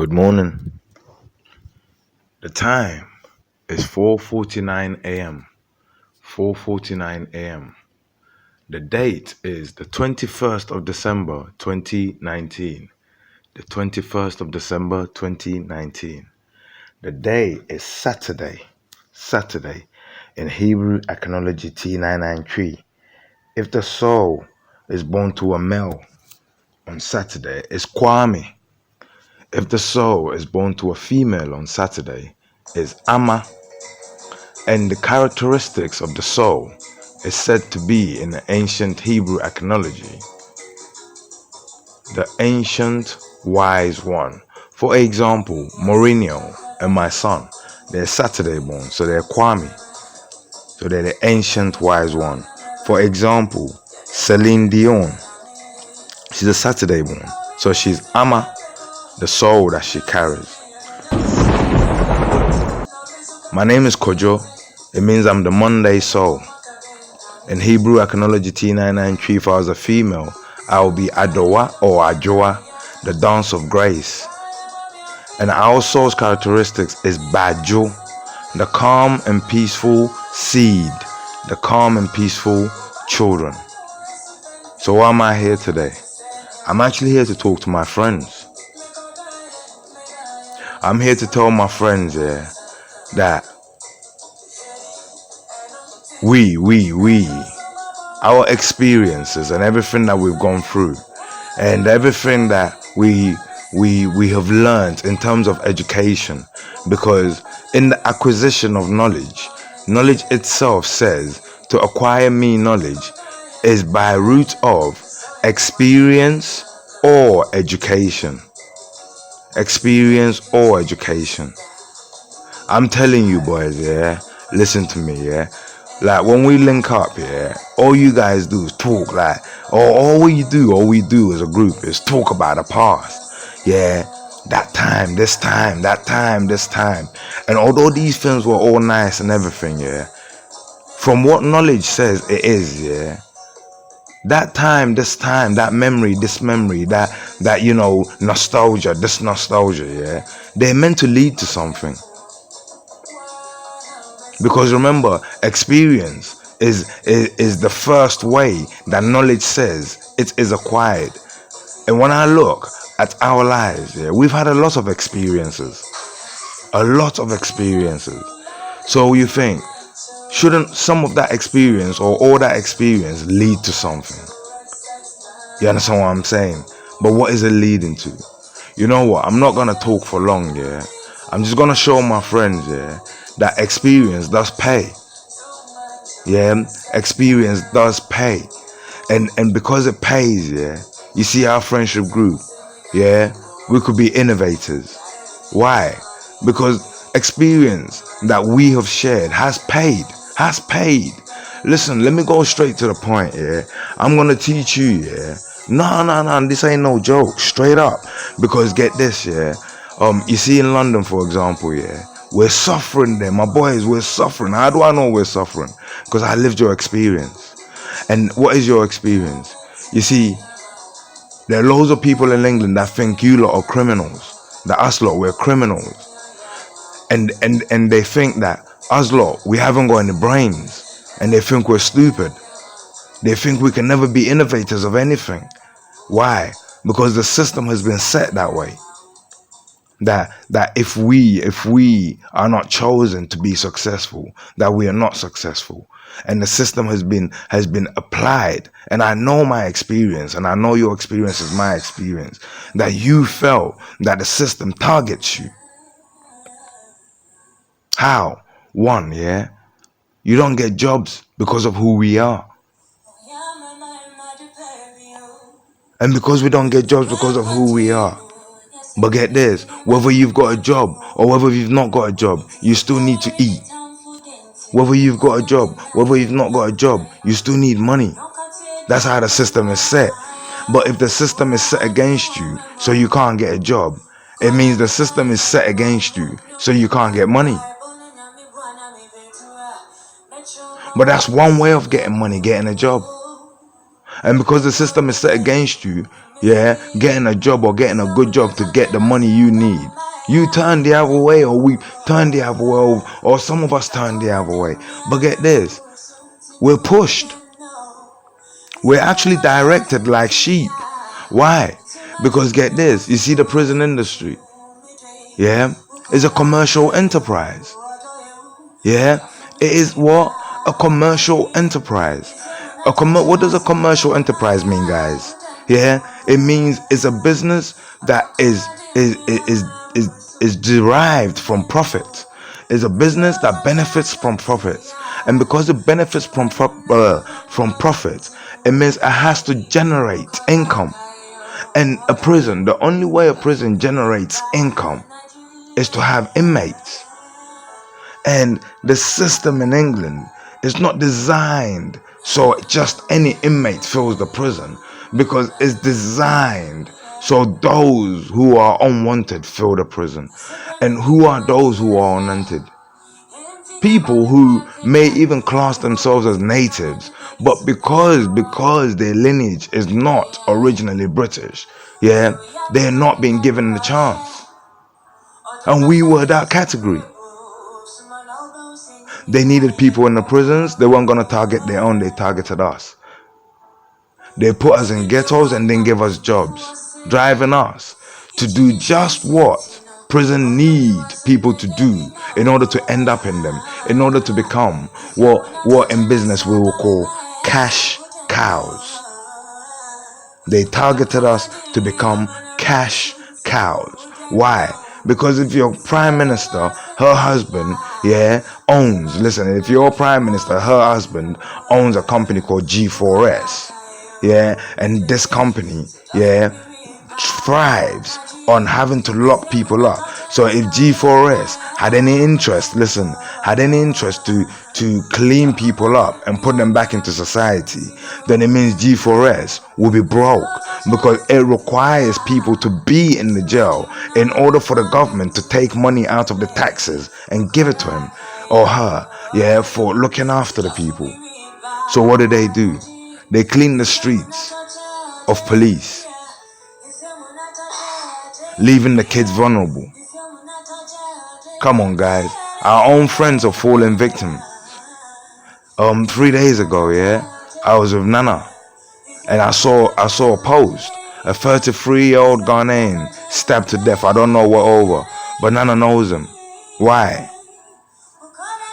Good morning. The time is 4:49 a.m. 4:49 a.m. The date is the 21st of December 2019. The 21st of December 2019. The day is Saturday. Saturday. In Hebrew Acknowledge T993. If the soul is born to a male on Saturday, it's Kwame. If the soul is born to a female on Saturday, is Amma. And the characteristics of the soul is said to be in the ancient Hebrew acknowledge, the ancient wise one. For example, Mourinho and my son, they're Saturday born, so they're Kwame. So they're the ancient wise one. For example, Celine Dion, she's a Saturday born, so she's Amma, the soul that she carries. My name is Kojo. It means I'm the Monday soul. In Hebrew Acknowledge T993, if I was a female, I will be Adowa or Ajoa, the dance of grace. And our soul's characteristics is Bajo, the calm and peaceful seed, the calm and peaceful children. So why am I here today? I'm actually here to talk to my friends. I'm here to tell my friends that our experiences and everything that we've gone through and everything that we have learned in terms of education, because in the acquisition of knowledge itself says to acquire me knowledge is by root of experience or education. Experience or education. I'm telling you boys, listen to me, like when we link up, all you guys do is talk, like, or all we do as a group is talk about the past. That time, this time, that time, this time. And although these things were all nice and everything, from what knowledge says it is, that time, this time, that memory, this memory, that nostalgia, this nostalgia, they're meant to lead to something. Because remember, experience is the first way that knowledge says it is acquired. And when I look at our lives, we've had a lot of experiences. A lot of experiences. So you think, shouldn't some of that experience or all that experience lead to something? You understand what I'm saying? But what is it leading to? You know what? I'm not going to talk for long, I'm just going to show my friends, that experience does pay. Experience does pay. And because it pays, you see our friendship group, we could be innovators. Why? Because experience that we have shared has paid. Listen, let me go straight to the point, I'm gonna teach you, No, this ain't no joke, straight up. Because get this, you see in London, for example, we're suffering there, my boys, we're suffering. How do I know we're suffering? Because I lived your experience. And what is your experience? You see, there are loads of people in England that think you lot are criminals, that us lot, we're criminals. And they think that us lot, we haven't got any brains. And they think we're stupid. They think we can never be innovators of anything. Why? Because the system has been set that way. That if we are not chosen to be successful, that we are not successful. And the system has been applied. And I know my experience, and I know your experience is my experience, that you felt that the system targets you. How? One, you don't get jobs because of who we are. And because we don't get jobs because of who we are. But get this, whether you've got a job or whether you've not got a job, you still need to eat. Whether you've got a job, whether you've not got a job, you still need money. That's how the system is set. But if the system is set against you, so you can't get a job, it means the system is set against you, so you can't get money. But that's one way of getting money, getting a job. And because the system is set against you, yeah, getting a job or getting a good job to get the money you need. You turn the other way, or we turn the other way, or some of us turn the other way. But get this, we're pushed. We're actually directed like sheep. Why? Because get this, you see the prison industry, yeah, is a commercial enterprise. Yeah, it is what? A commercial enterprise. What does a commercial enterprise mean, guys? Yeah, it means it's a business that is derived from profit. It's a business that benefits from profits, and because it benefits from profits, it means it has to generate income. And a prison, the only way a prison generates income is to have inmates. And the system in England is not designed so just any inmate fills the prison, because it's designed so those who are unwanted fill the prison. And who are those who are unwanted? People who may even class themselves as natives, but because their lineage is not originally British, yeah, they're not being given the chance. And we were that category. They needed people in the prisons. They weren't going to target their own. They targeted us. They put us in ghettos and then give us jobs, driving us to do just what prison need people to do in order to end up in them, in order to become what in business we will call cash cows. They targeted us to become cash cows. Why? Because if your prime minister, her husband, yeah, if your prime minister, her husband owns a company called G4S, yeah, and this company, yeah, thrives on having to lock people up. So if G4S had any interest, to clean people up and put them back into society, then it means G4S will be broke, because it requires people to be in the jail in order for the government to take money out of the taxes and give it to him or her, yeah, for looking after the people. So what do? They clean the streets of police, leaving the kids vulnerable. Come on, guys. Our own friends are falling victim. 3 days ago, yeah, I was with Nana, and I saw a post. A 33-year-old Ghanaian stabbed to death. I don't know what over, but Nana knows him. Why?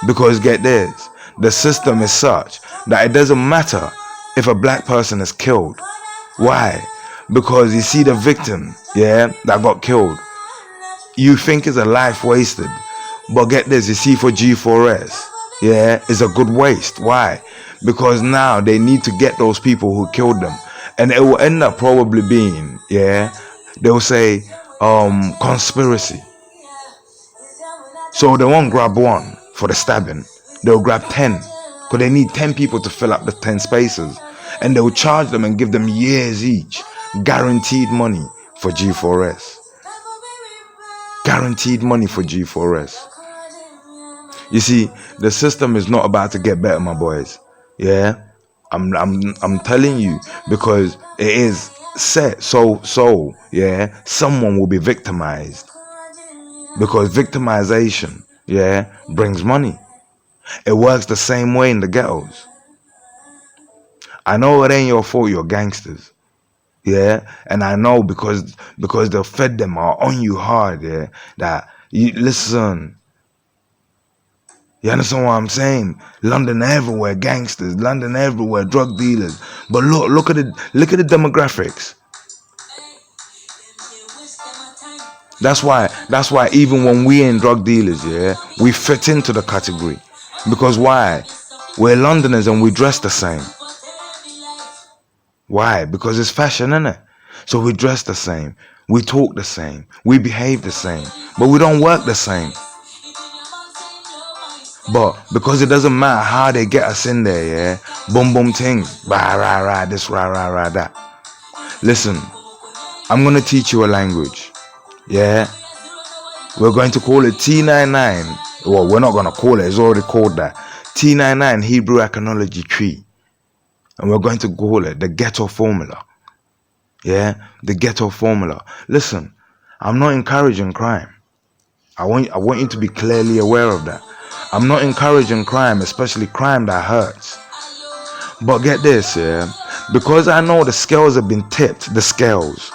Because get this, the system is such that it doesn't matter if a black person is killed. Why? Because you see the victim, yeah, that got killed, you think it's a life wasted. But get this, you see, for G4S, yeah, it's a good waste. Why? Because now they need to get those people who killed them, and it will end up probably being, yeah, they'll say conspiracy. So they won't grab one for the stabbing, they'll grab 10, because they need 10 people to fill up the 10 spaces, and they'll charge them and give them years each, guaranteed money for G4S. Guaranteed money for G4S. You see, the system is not about to get better, my boys. Yeah, I'm telling you, because it is set so yeah, someone will be victimized, because victimization, yeah, brings money. It works the same way in the ghettos. I know it ain't your fault, you're gangsters. Yeah, and I know because the fed them are on you hard, yeah, that you listen. You understand what I'm saying? London everywhere, gangsters. London everywhere, drug dealers. But look at the demographics. That's why even when we ain't drug dealers, yeah, we fit into the category. Because why? We're Londoners and we dress the same. Why? Because it's fashion, innit? So we dress the same, we talk the same, we behave the same, but we don't work the same. But because it doesn't matter how they get us in there, yeah, boom boom ting, rah rah rah, this rah rah rah that. Listen, I'm gonna teach you a language, yeah. We're going to call it T99. Well, we're not gonna call it, it's already called that. T99 Hebrew Iconology Tree. And we're going to call it the Ghetto formula. Yeah, the ghetto formula. Listen, I'm not encouraging crime. I want you to be clearly aware of that. I'm not encouraging crime, especially crime that hurts. But get this, yeah, because I know the scales have been tipped, the scales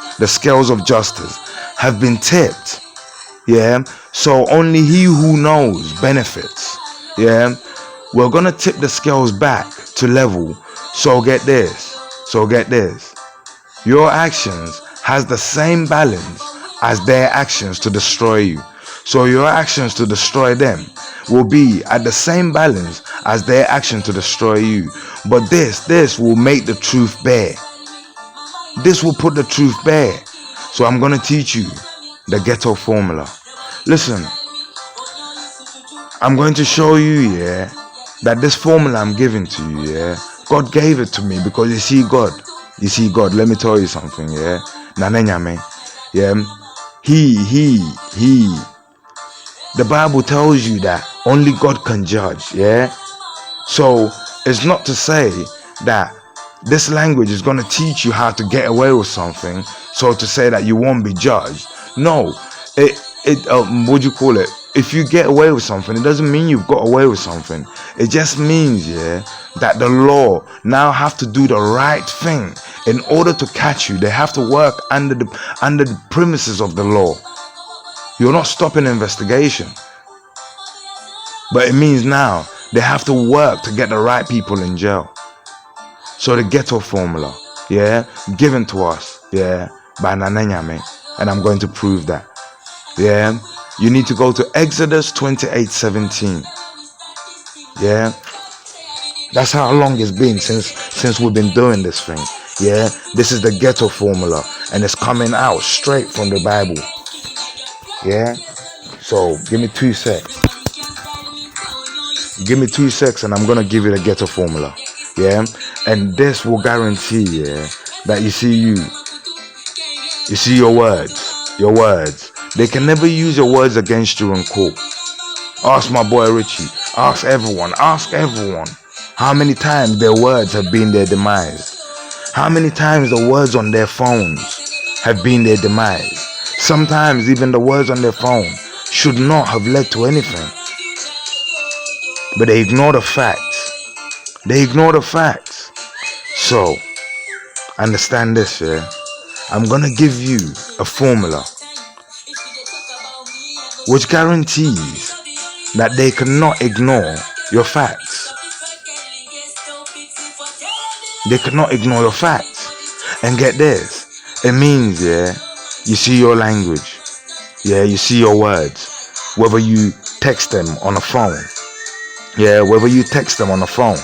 of justice have been tipped. Yeah, so only he who knows benefits. Yeah, we're gonna tip the scales back to level. So get this. Your actions has the same balance as their actions to destroy you. So your actions to destroy them will be at the same balance as their action to destroy you. But this will make the truth bare. This will put the truth bare. So I'm gonna teach you the ghetto formula. Listen, I'm going to show you, yeah, that this formula I'm giving to you, yeah, God gave it to me because you see God, let me tell you something, yeah. Nananyame, yeah. He. The Bible tells you that only God can judge, yeah. So it's not to say that this language is going to teach you how to get away with something, so to say that you won't be judged. No, what do you call it? If you get away with something, it doesn't mean you've got away with something. It just means, yeah, that the law now have to do the right thing in order to catch you. They have to work under the premises of the law. You're not stopping investigation, but it means now they have to work to get the right people in jail. So the ghetto formula, yeah, given to us, yeah, by Nananyame, and I'm going to prove that. Yeah, you need to go to Exodus 28:17. Yeah, that's how long it's been since we've been doing this thing. Yeah, this is the ghetto formula, and it's coming out straight from the Bible. Yeah, so give me 2 secs. Give me 2 secs, and I'm gonna give you the ghetto formula. Yeah, and this will guarantee, yeah, that you see your words. They can never use your words against you in court. Ask my boy Richie. Ask everyone. How many times their words have been their demise? How many times the words on their phones have been their demise? Sometimes even the words on their phone should not have led to anything. But they ignore the facts. So, understand this, yeah? I'm gonna give you a formula which guarantees that they cannot ignore your facts. They cannot ignore your facts. And get this, it means, yeah, you see your language. Yeah, you see your words. Whether you text them on a phone. Yeah, whether you text them on a phone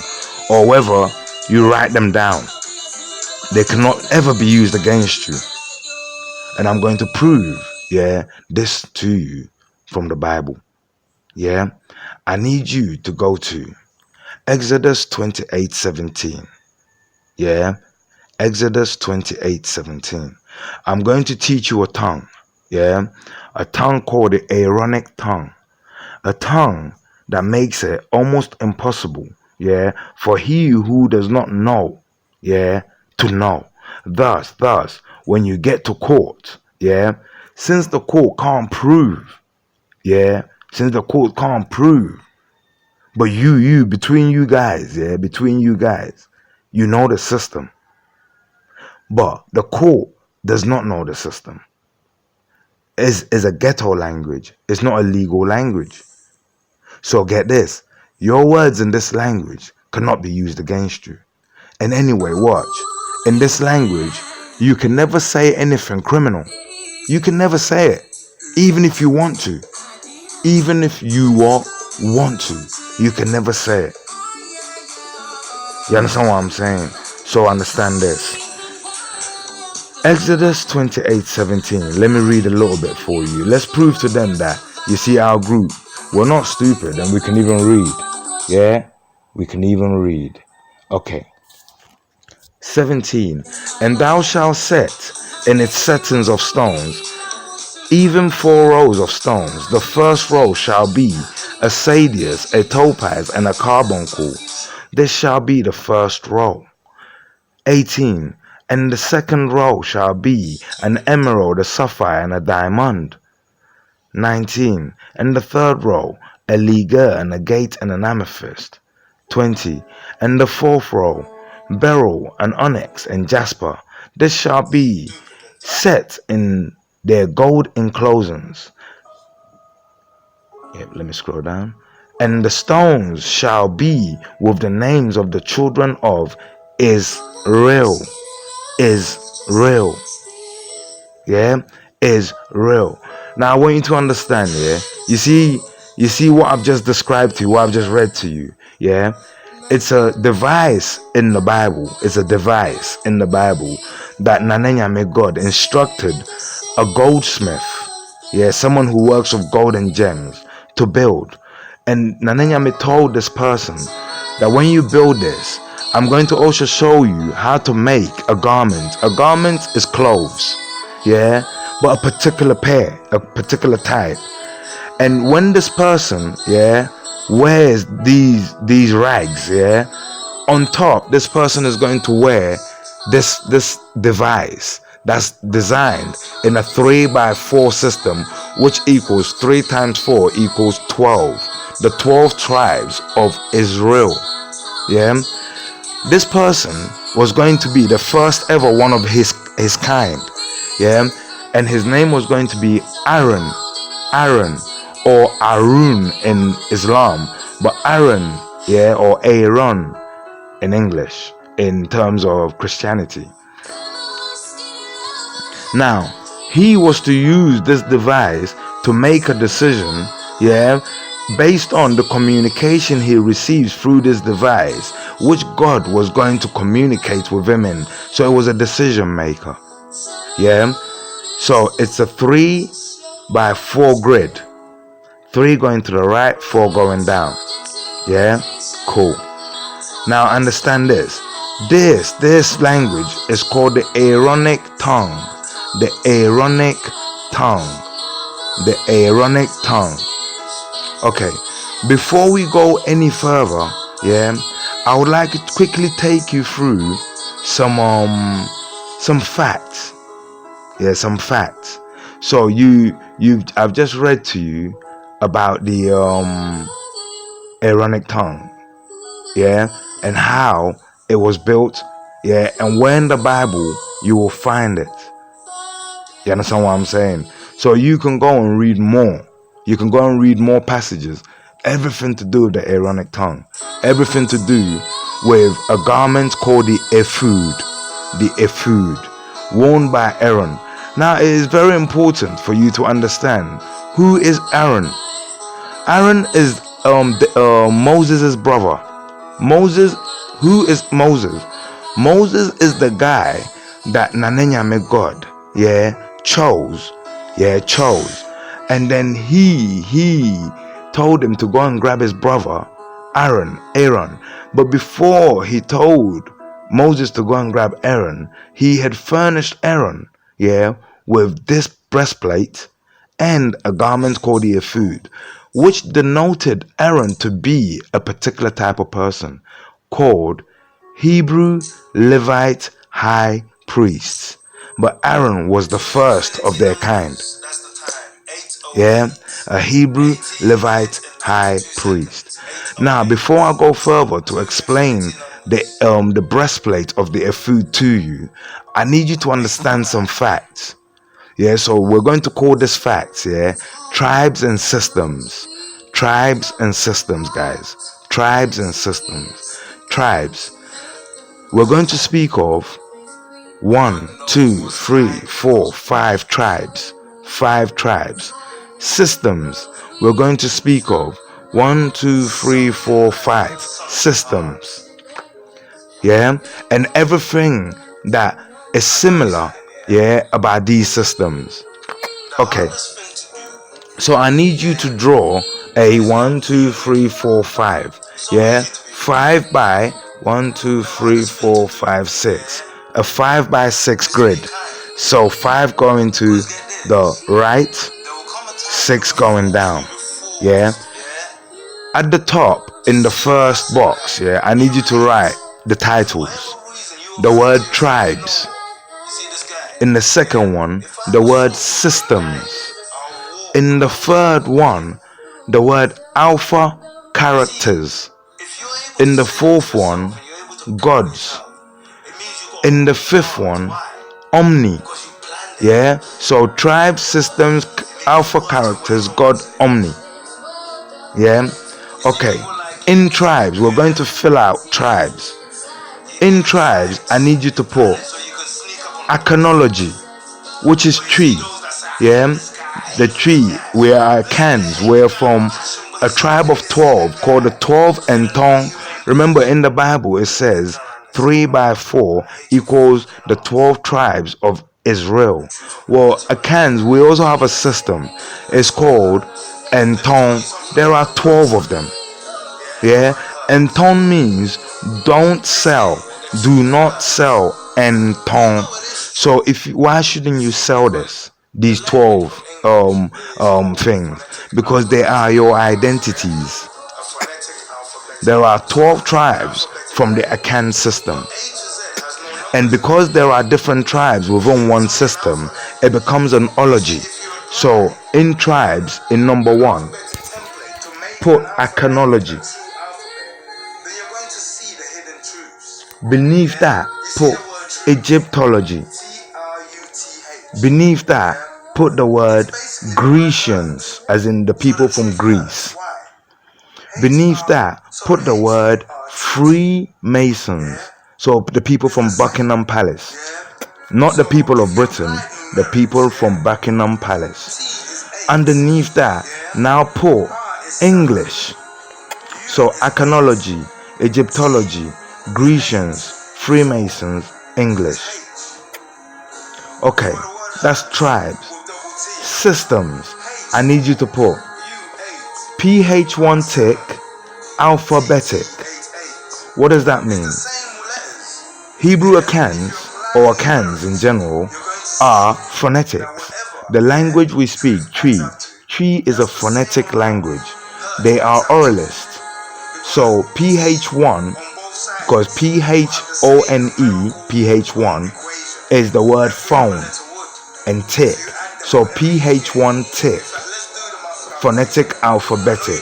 or whether you write them down. They cannot ever be used against you. And I'm going to prove, yeah, this to you from the Bible. Yeah, I need you to go to Exodus 28:17. Yeah, Exodus 28:17. I'm going to teach you a tongue. Yeah, a tongue called the Aaronic tongue. A tongue that makes it almost impossible, yeah, for he who does not know, yeah, to know. Thus, when you get to court, yeah, since the court can't prove, yeah, but between you guys, you know the system. But the court does not know the system. Is a ghetto language. It's not a legal language. So get this, your words in this language cannot be used against you. And anyway, watch. In this language, you can never say anything criminal. You can never say it. Even if you want to. Even if you want to, you can never say it. You understand what I'm saying? So understand this. Exodus 28:17. Let me read a little bit for you. Let's prove to them that, you see, our group, we're not stupid and we can even read. Yeah? We can even read. Okay. 17. And thou shalt set in its settings of stones, even 4 rows of stones. The first row shall be a sardius, a topaz, and a carbuncle. This shall be the first row. 18. And the second row shall be an emerald, a sapphire, and a diamond. 19. And the third row, a ligure, and a gate, and an amethyst. 20. And the fourth row, beryl, and onyx, and jasper. This shall be set in their gold enclosures. Yep, let me scroll down. And the stones shall be with the names of the children of Israel. Israel. Yeah, Israel. Now I want you to understand, yeah. You see what I've just described to you, what I've just read to you, yeah. It's a device in the Bible. It's a device in the Bible that Nanenya God instructed a goldsmith, yeah, someone who works with gold and gems, to build. And Nanenya told this person that when you build this, I'm going to also show you how to make a garment. A garment is clothes, yeah, but a particular pair, a particular type. And when this person, yeah, wears these rags, yeah, on top, this person is going to wear this device that's designed in a 3x4 system, which equals 3 times 4 equals 12. The 12 tribes of Israel. Yeah, this person was going to be the first ever one of his kind. Yeah, and his name was going to be Aaron, or Arun in Islam, but Aaron, yeah, or Aaron in English, in terms of Christianity. Now, he was to use this device to make a decision, yeah, based on the communication he receives through this device, which God was going to communicate with him in. So it was a decision maker. Yeah. So it's a 3x4 grid. 3 going to the right, 4 going down. Yeah. Cool. Now understand this. This language is called the Aaronic tongue. The Aaronic tongue. The Aaronic tongue. Okay, before we go any further, yeah, I would like to quickly take you through some facts. Yeah, some facts. So I've just read to you about the Aaronic tongue, yeah, and how it was built, yeah, and where in the Bible you will find it. You understand what I'm saying? So you can go and read more. You can go and read more passages. Everything to do with the Aaronic tongue. Everything to do with a garment called the ephod. The ephod, worn by Aaron. Now it is very important for you to understand who is Aaron. Aaron is Moses' brother. Moses, who is Moses? Moses is the guy that Nanenya God, yeah, chose. Yeah, chose. And then he told him to go and grab his brother, Aaron. But before he told Moses to go and grab Aaron, he had furnished Aaron, yeah, with this breastplate and a garment called the ephod, which denoted Aaron to be a particular type of person called Hebrew Levite high priests. But Aaron was the first of their kind. Yeah, a Hebrew Levite high priest. Now, before I go further to explain the breastplate of the ephod to you, I need you to understand some facts. Yeah, so we're going to call this facts, yeah, tribes and systems. Tribes and systems, guys. Tribes and systems. Tribes. We're going to speak of 1, 2, 3, 4, 5 tribes. 5 tribes. Systems. We're going to speak of 1, 2, 3, 4, 5 systems. Yeah, and everything that is similar, yeah, about these systems. Okay, so I need you to draw a 1, 2, 3, 4, 5. Yeah, 5 by 1, 2, 3, 4, 5, 6. A 5 by 6 grid. So 5 going to the right, 6 going down. Yeah, at the top in the first box, yeah, I need you to write the titles. The word tribes. In the second one, the word systems. In the third one, the word alpha characters. In the fourth one, gods. In the fifth one, omni. Yeah, so tribe, systems, alpha characters, God, omni. Yeah, okay. In tribes, we're going to fill out tribes. In tribes, I need you to put acknowledge, which is tree. Yeah, the tree. We are Kans. We're from a tribe of 12 called the 12 and tongue. Remember, in the Bible it says 3 by 4 equals the 12 tribes of Israel. Well, Akans, we also have a system. It's called Enton. There are 12 of them. Yeah, Enton means don't sell, do not sell. Enton. So why shouldn't you sell these 12 things? Because they are your identities. There are 12 tribes from the Akan system. And because there are different tribes within one system, it becomes an ology. So in tribes, in number 1, put Akanology. Beneath that, put Egyptology. Beneath that, put the word Grecians, as in the people from Greece. Beneath that, put the word Freemasons, so the people from Buckingham Palace. Not the people of Britain, the people from Buckingham Palace. Underneath that, now put English. So Achanology, Egyptology, Grecians, Freemasons, English. Okay, that's tribes. Systems, I need you to put PH1 tick, alphabetic. What does that mean? Hebrew Akans, or Akans in general, are phonetics. The language we speak, Tree is a phonetic language. They are oralists. So PH1, because PHONE, PH1, is the word phone and tick. So PH1 tick, phonetic alphabetic.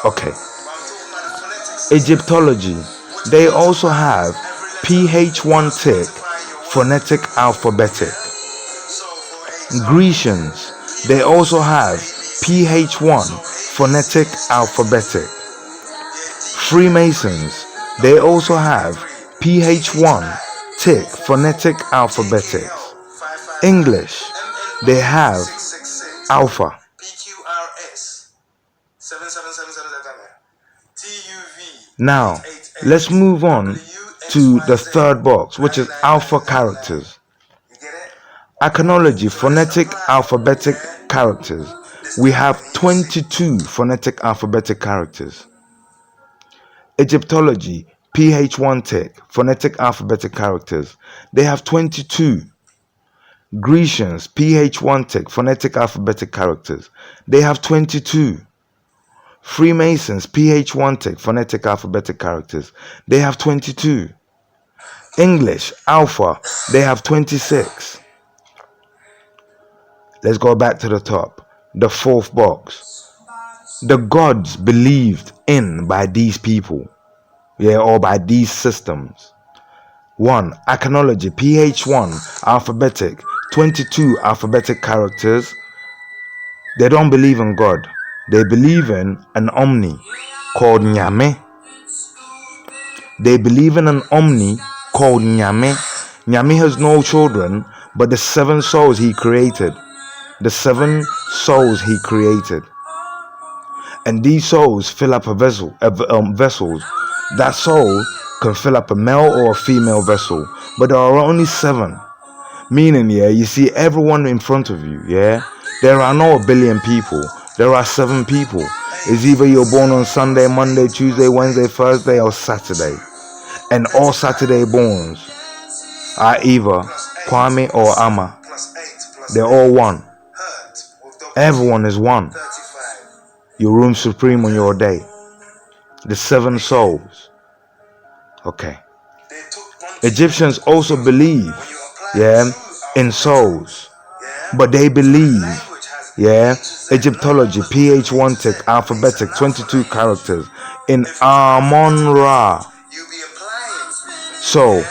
Okay. Egyptology, they also have PH1 tick, phonetic alphabetic. Grecians, they also have PH1, phonetic alphabetic. Freemasons, they also have PH1 tick, phonetic alphabetic. English, they have alpha. Now, let's move on to the third box, which is alpha characters. Acknowledge phonetic alphabetic characters. We have 22 phonetic alphabetic characters. Egyptology, PH1 tick, phonetic alphabetic characters. They have 22. Grecians, PH1 tick, phonetic alphabetic characters. They have 22. Freemasons, PH1 tick, phonetic alphabetic characters. They have 22. English, alpha, they have 26. Let's go back to the top. The fourth box. The gods believed in by these people. Yeah, or by these systems. 1. Acknowledge, PH1, alphabetic, 22 alphabetic characters. They don't believe in God. They believe in an omni called Nyame. They believe in an omni called Nyame. Nyame has no children, but the 7 souls he created. The 7 souls he created. And these souls fill up a vessel, vessels. That soul can fill up a male or a female vessel, but there are only 7. Meaning, yeah, you see everyone in front of you, yeah? There are no 1 billion people. There are 7 people. It's either you're born on Sunday, Monday, Tuesday, Wednesday, Thursday, or Saturday. And all Saturday borns are either Kwame or Ama. They're all one. Everyone is one. You reign supreme on your day. The 7 souls. Okay. Egyptians also believe, yeah, in souls. But they believe, yeah, Egyptology, PH1 tick, alphabetic, 22 characters, in Amon-Ra. So,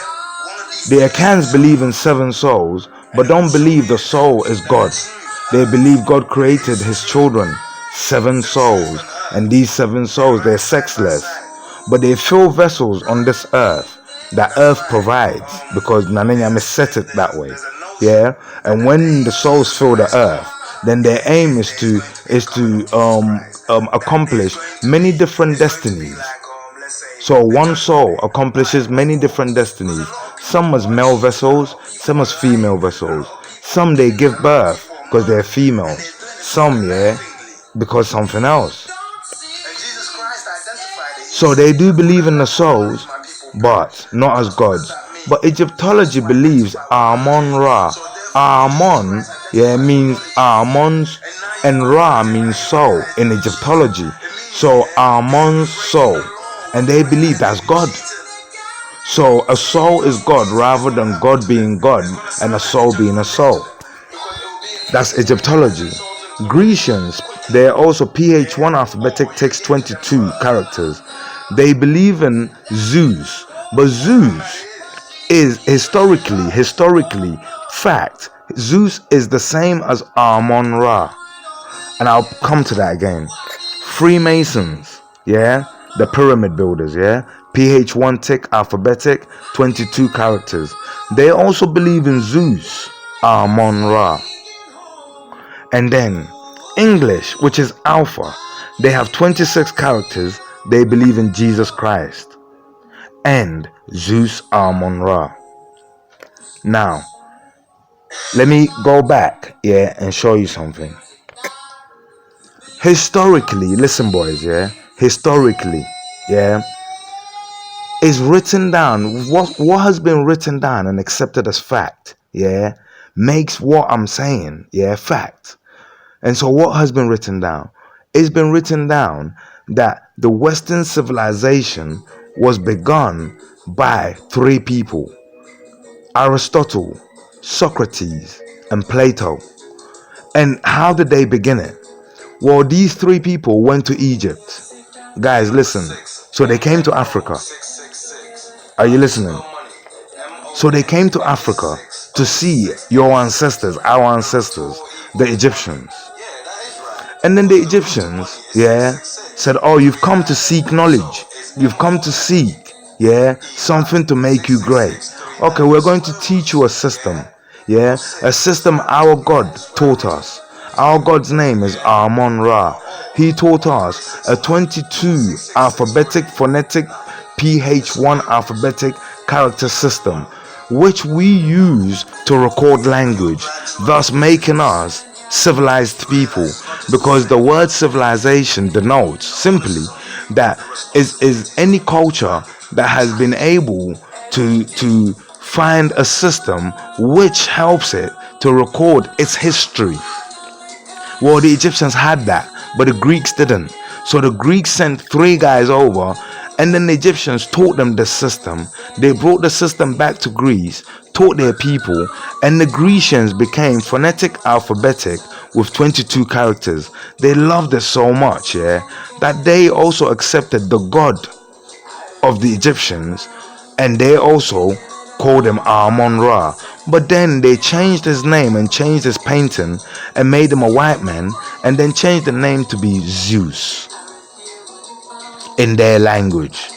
the Akans believe in 7 souls, but don't believe the soul is God. They believe God created his children, 7 souls, and these 7 souls, they're sexless. But they fill vessels on this earth that earth provides, because Nananyame set it that way. Yeah, and when the souls fill the earth, then their aim is to accomplish many different destinies. So one soul accomplishes many different destinies. Some as male vessels, some as female vessels. Some they give birth because they're female. Some, yeah, because something else. So they do believe in the souls, but not as gods. But Egyptology believes Amon-Ra. Amon, yeah, means Amon's, and Ra means soul in Egyptology. So Amon's soul, and they believe that's God. So a soul is God rather than God being God and a soul being a soul. That's Egyptology. Grecians, they're also PH1 alphabetic, takes 22 characters. They believe in Zeus, but Zeus is historically fact. Zeus is the same as Amon-Ra, and I'll come to that again. Freemasons, yeah, the pyramid builders, yeah, PH1 tick, alphabetic, 22 characters. They also believe in Zeus, Amon-Ra. And then English, which is Alpha, they have 26 characters. They believe in Jesus Christ and Zeus, Amon-Ra. Now, let me go back, yeah, and show you something. Historically, listen, boys, yeah, historically, yeah, is written down. What has been written down and accepted as fact, yeah, makes what I'm saying, yeah, fact. And so what has been written down? It's been written down that the Western civilization was begun by 3 people: Aristotle, Socrates, and Plato. And how did they begin it? Well, these 3 people went to Egypt. Guys, listen. So they came to Africa. Are you listening? So they came to Africa to see your ancestors, our ancestors, the Egyptians. And then the Egyptians, yeah, said, oh, you've come to seek knowledge. You've come to seek, yeah, something to make you great. Okay, we're going to teach you a system, yeah, a system our God taught us. Our God's name is Amon-Ra. He taught us a 22 alphabetic, phonetic, PH1 alphabetic character system, which we use to record language, thus making us civilized people, because the word civilization denotes simply that is any culture that has been able to find a system which helps it to record its history. Well, the Egyptians had that, but the Greeks didn't. So the Greeks sent 3 guys over, and then the Egyptians taught them the system. They brought the system back to Greece, taught their people, and the Grecians became phonetic alphabetic with 22 characters. They loved it so much, yeah, that they also accepted the god of the Egyptians, and they also called him Amon-Ra. But then they changed his name and changed his painting and made him a white man, and then changed the name to be Zeus in their language.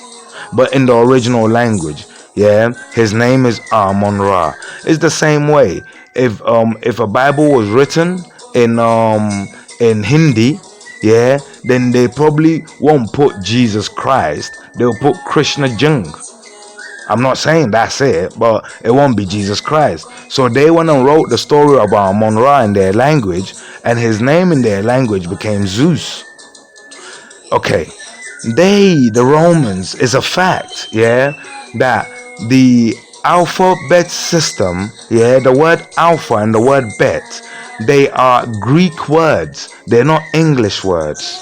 But in the original language, yeah, his name is Amon-Ra. It's the same way. If a Bible was written in Hindi, yeah, then they probably won't put Jesus Christ. They'll put Krishna Jung. I'm not saying that's it, but it won't be Jesus Christ. So they went and wrote the story about Amon-Ra in their language, and his name in their language became Zeus. Okay, the Romans, is a fact, yeah, that the alphabet system, yeah, the word alpha and the word bet, they are Greek words. They're not English words.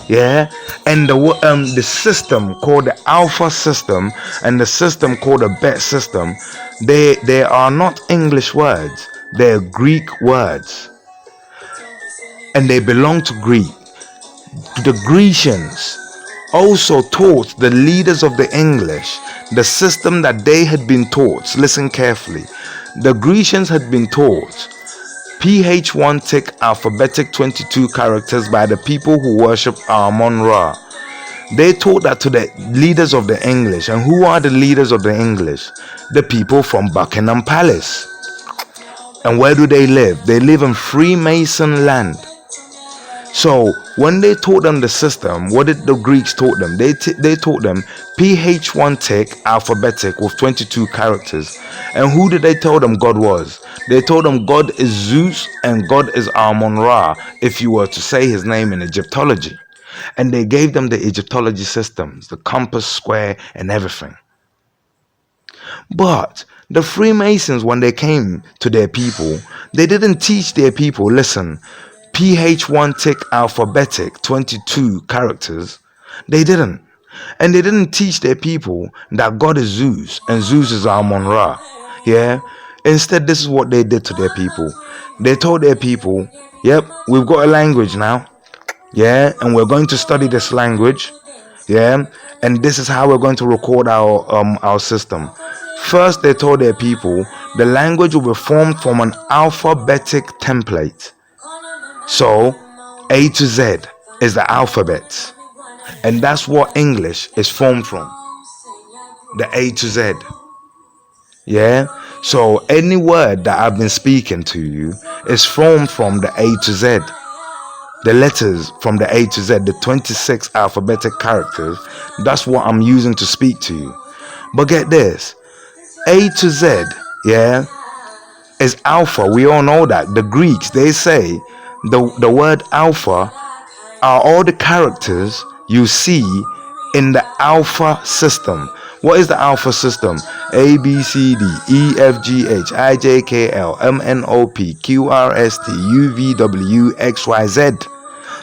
Yeah, and the system called the alpha system and the system called the bet system, they are not English words, they're Greek words, and they belong to Greek. The Grecians also taught the leaders of the English the system that they had been taught. Listen carefully. The Grecians had been taught PH1 tick alphabetic 22 characters by the people who worship Amon Ra. They taught that to the leaders of the English. And who are the leaders of the English? The people from Buckingham Palace. And where do they live? They live in Freemason land. So when they taught them the system, what did the Greeks taught them? They taught them PH1 tick alphabetic with 22 characters. And who did they tell them God was? They told them God is Zeus and God is Amon Ra, if you were to say his name in Egyptology. And they gave them the Egyptology systems, the compass, square, and everything. But the Freemasons, when they came to their people, they didn't teach their people, listen, PH1 tick alphabetic 22 characters. They didn't. And they didn't teach their people that God is Zeus and Zeus is Amon Ra. Yeah. Instead, this is what they did to their people. They told their people, yep, we've got a language now. Yeah, and we're going to study this language. Yeah, and this is how we're going to record our system. First, they told their people the language will be formed from an alphabetic template. So A to Z is the alphabet, and that's what English is formed from, the A to Z. Yeah, so any word that I've been speaking to you is formed from the A to Z. The letters from the A to Z, the 26 alphabetic characters, that's what I'm using to speak to you. But get this, A to Z, yeah, is alpha. We all know that. The Greeks, they say the word alpha are all the characters you see in the alpha system. What is the alpha system? A, B, C, D, E, F, G, H, I, J, K, L, M, N, O, P, Q, R, S, T, U, V, W, X, Y, Z.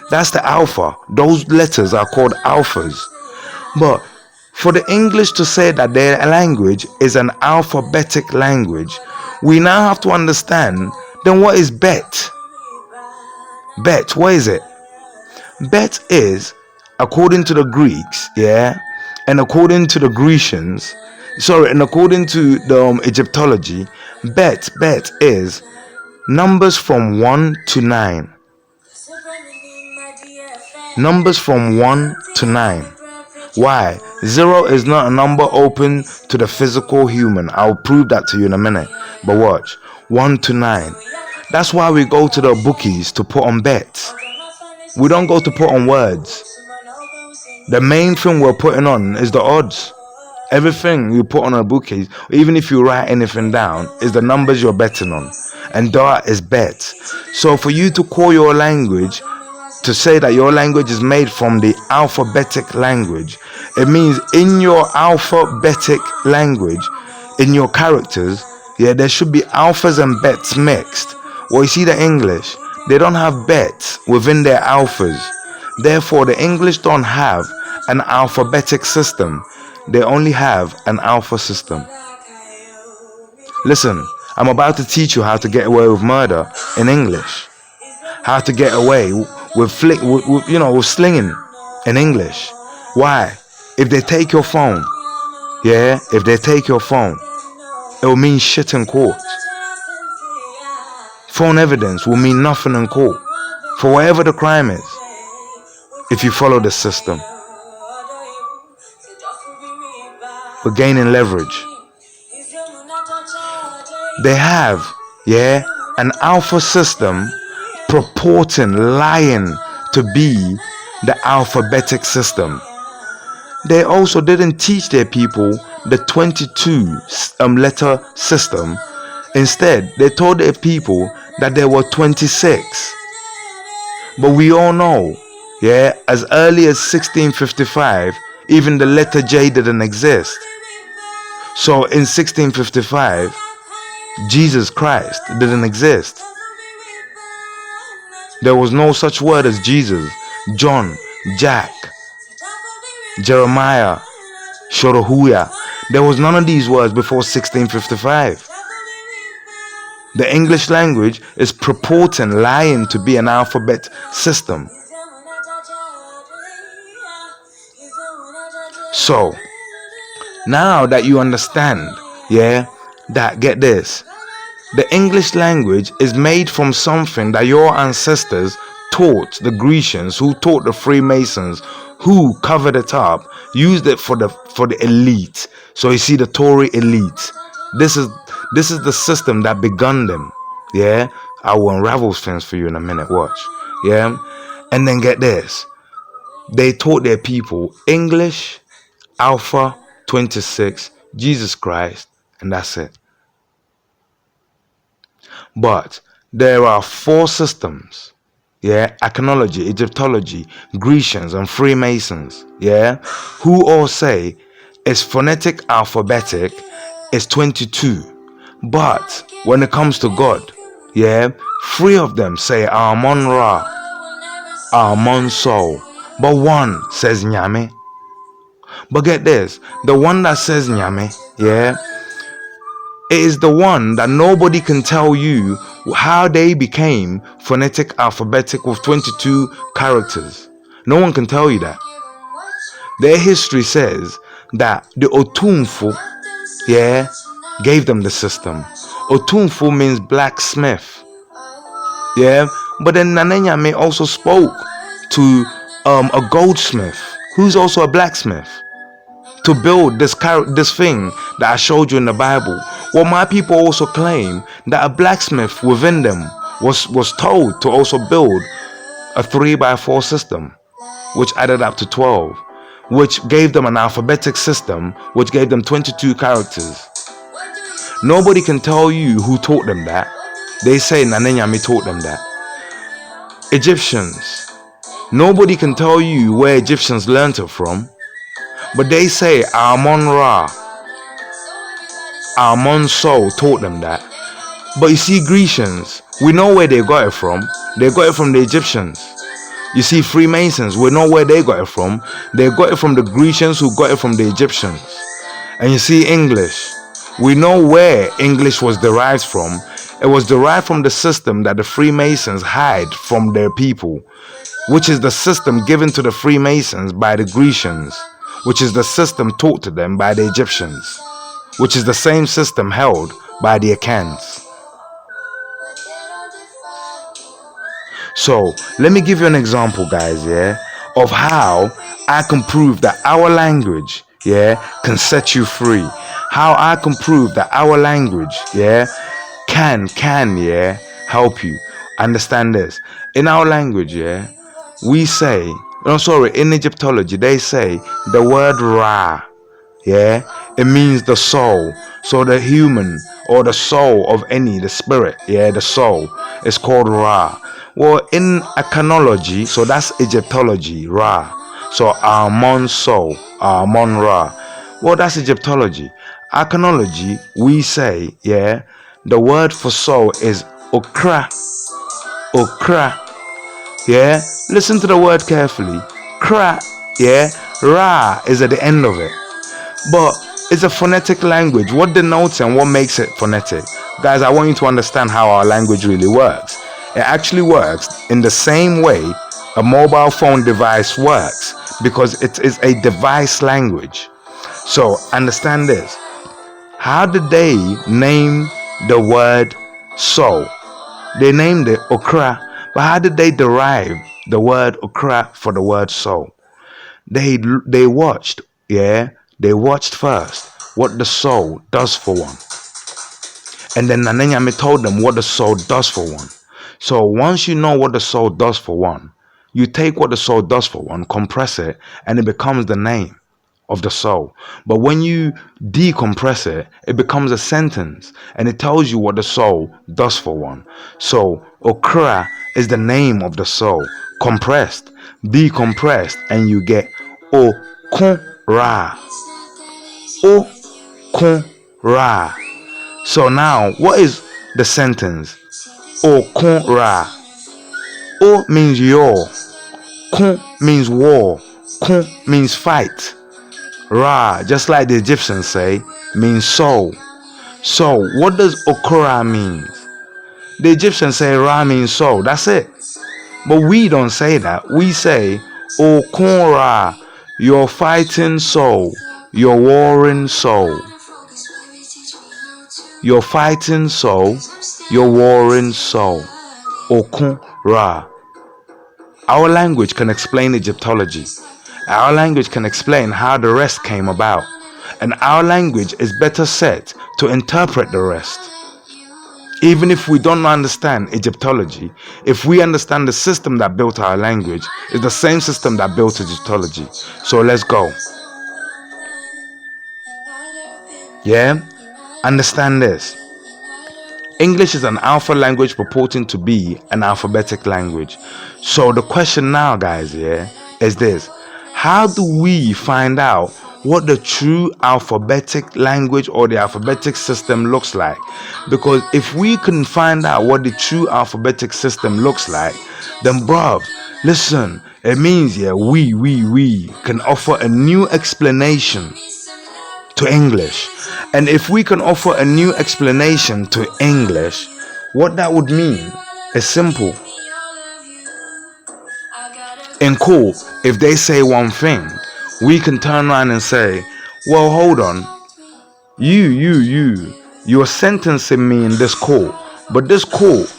That's the alpha. Those letters are called alphas. But for the English to say that their language is an alphabetic language, we now have to understand, then what is bet? Bet, what is it? Bet is, according to the Greeks, yeah, and according to the Grecians, and according to the Egyptology, bet is numbers from 1 to 9. Numbers from 1 to 9. Why? 0 is not a number open to the physical human. I'll prove that to you in a minute. But watch. 1 to 9. That's why we go to the bookies to put on bets. We don't go to put on words. The main thing we're putting on is the odds. Everything you put on a bookies, even if you write anything down, is the numbers you're betting on. And that is bets. So for you to call your language, to say that your language is made from the alphabetic language, it means in your alphabetic language, in your characters, yeah, there should be alphas and bets mixed. Well, you see the English, they don't have bets within their alphas. Therefore, the English don't have an alphabetic system. They only have an alpha system. Listen, I'm about to teach you how to get away with murder in English. How to get away with slinging in English. Why? If they take your phone, yeah, if they take your phone, it will mean shit in court. Phone evidence will mean nothing in court for whatever the crime is, if you follow the system. We're gaining leverage. They have, yeah, an alpha system lying to be the alphabetic system. They also didn't teach their people the 22 letter system. Instead, they told their people that there were 26. But we all know, yeah, as early as 1655, even the letter J didn't exist. So in 1655, Jesus Christ didn't exist. There was no such word as Jesus, John, Jack, Jeremiah, Shorohuya. There was none of these words before 1655. The English language is purporting, lying to be an alphabet system. So, now that you understand, that, get this, the English language is made from something that your ancestors taught the Grecians, who taught the Freemasons, who covered it up, used it for the elite. So you see, the Tory elite. This is the system that begun them. Yeah, I will unravel things for you in a minute. Watch. Yeah, and then get this. They taught their people English, Alpha 26, Jesus Christ, and that's it. But there are 4 systems, Iconology, Egyptology, Grecians, and Freemasons, who all say it's phonetic alphabetic, it's 22. But when it comes to God, 3 of them say Amon Ra, Amon Sol, but one says Nyame. But get this, the one that says Nyame, it is the one that nobody can tell you how they became phonetic alphabetic with 22 characters. No one can tell you that. Their history says that the Otumfo, gave them the system. Otumfo means blacksmith. But then Nanenyame also spoke to a goldsmith who's also a blacksmith to build this thing that I showed you in the Bible. Well, my people also claim that a blacksmith within them was told to also build a 3x4 system, which added up to 12, which gave them an alphabetic system, which gave them 22 characters. Nobody can tell you who taught them that. They say Nanenyame taught them that. Egyptians. Nobody can tell you where Egyptians learned it from. But they say Amon Ra, Amon Sol taught them that. But you see, Grecians, we know where they got it from. They got it from the Egyptians. You see, Freemasons, we know where they got it from. They got it from the Grecians, who got it from the Egyptians. And you see, English, we know where English was derived from. It was derived from the system that the Freemasons hid from their people, which is the system given to the Freemasons by the Grecians, which is the system taught to them by the Egyptians, which is the same system held by the Akans. So, let me give you an example, guys, of how I can prove that our language, can set you free. How I can prove that our language, can help you. Understand this. In our language, we say, in Egyptology, they say the word Ra, it means the soul. So the human or the soul of the spirit, the soul is called Ra. Well, in iconology, so that's Egyptology, Ra. So Amon Soul, Amon Ra. Well, that's Egyptology. Iconology, we say, the word for soul is Okra. Okra. Listen to the word carefully. Kra, Ra is at the end of it. But it's a phonetic language. What denotes and what makes it phonetic? Guys, I want you to understand how our language really works. It actually works in the same way a mobile phone device works, because it is a device language. So understand this. How did they name the word soul? They named it Okra. But how did they derive the word Okra for the word soul? They watched, they watched first what the soul does for one. And then Nanenyame told them what the soul does for one. So once you know what the soul does for one, you take what the soul does for one, compress it, and it becomes the name of the soul. But when you decompress it, it becomes a sentence, and it tells you what the soul does for one. So Okra is the name of the soul, compressed, decompressed, and you get Okun-Ra. Okun-Ra. So now, what is the sentence? Okun-Ra. O means your. Kun means war. Kun means fight. Ra, just like the Egyptians say, means soul. So, what does Okura mean? The Egyptians say Ra means soul. That's it. But we don't say that. We say Okura, your fighting soul, your warring soul. Your fighting soul, your warring soul. Okun Ra. Our language can explain Egyptology. Our language can explain how the rest came about. And our language is better set to interpret the rest. Even if we don't understand Egyptology, if we understand the system that built our language, it's the same system that built Egyptology. So let's go. Yeah? Understand this. English is an alpha language purporting to be an alphabetic language. So the question now, guys, is this. How do we find out what the true alphabetic language or the alphabetic system looks like? Because if we can find out what the true alphabetic system looks like, then bruv, listen, it means, we can offer a new explanation to English. And if we can offer a new explanation to English, what that would mean is simple. In court, if they say one thing, we can turn around and say, well, hold on, you're sentencing me in this court, but this court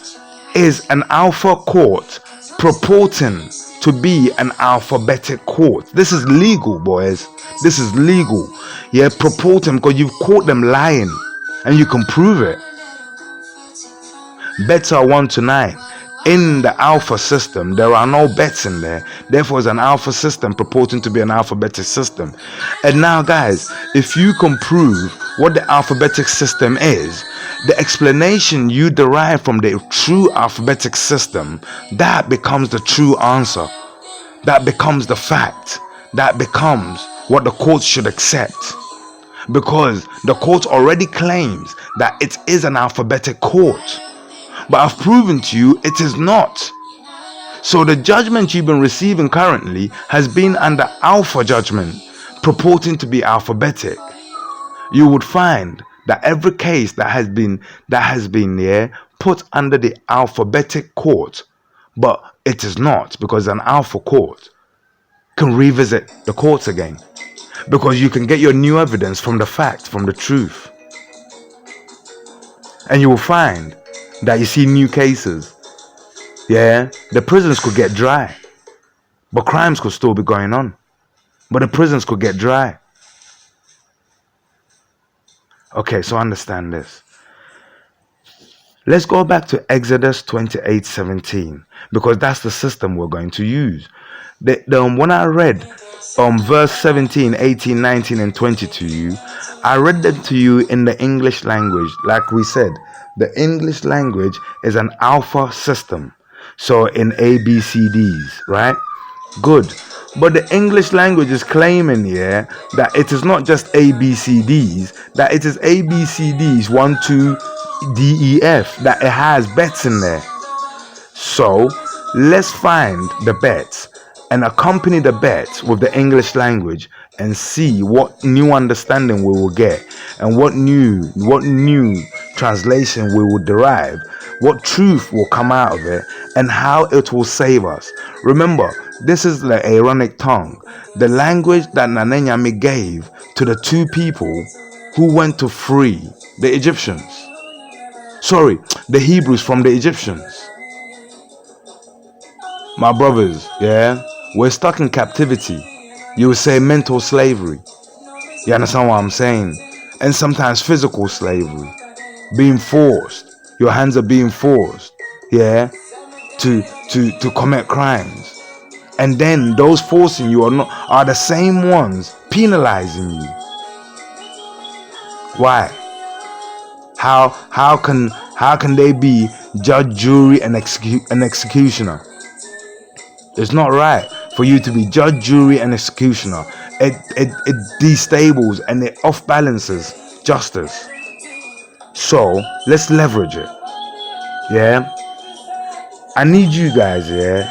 is an alpha court purporting to be an alphabetic court. This is legal, boys. This is legal. Yeah, purporting, because you've caught them lying and you can prove it. Bets are 1-9. In the alpha system, there are no bets in there. Therefore, it's an alpha system purporting to be an alphabetic system. And now, guys, if you can prove what the alphabetic system is, the explanation you derive from the true alphabetic system, that becomes the true answer. That becomes the fact. That becomes what the court should accept. Because the court already claims that it is an alphabetic court. But I've proven to you it is not. So the judgment you've been receiving currently has been under alpha judgment, purporting to be alphabetic. You would find that every case that has been put under the alphabetic court, but it is not, because an alpha court can revisit the courts again, because you can get your new evidence from the fact, from the truth. And you will find that you see new cases. Yeah, the prisons could get dry, but crimes could still be going on. But the prisons could get dry. Okay, so understand this. Let's go back to Exodus 28:17, because that's the system we're going to use. When I read verse 17, 18, 19, and 20 to you, I read them to you in the English language. Like we said, the English language is an alpha system. So in ABCDs, right? Good. But the English language is claiming here that it is not just ABCDs, that it is ABCDs 1, 2, D, E, F, that it has bets in there. So let's find the bets and accompany the bets with the English language and see what new understanding we will get and what new translation we will derive, what truth will come out of it, and how it will save us. Remember, this is the Aaronic tongue, the language that Nanenyami gave to the two people who went to free the Egyptians. Sorry, the Hebrews from the Egyptians. My brothers, yeah, we're stuck in captivity. You would say mental slavery. You understand what I'm saying? And sometimes physical slavery. Being forced. Your hands are being forced, yeah, to commit crimes. And then those forcing you are the same ones penalizing you. Why? How can they be judge, jury, and executioner? It's not right for you to be judge, jury, and executioner. It destables and it off balances justice. So let's leverage it. Yeah, I need you guys, yeah,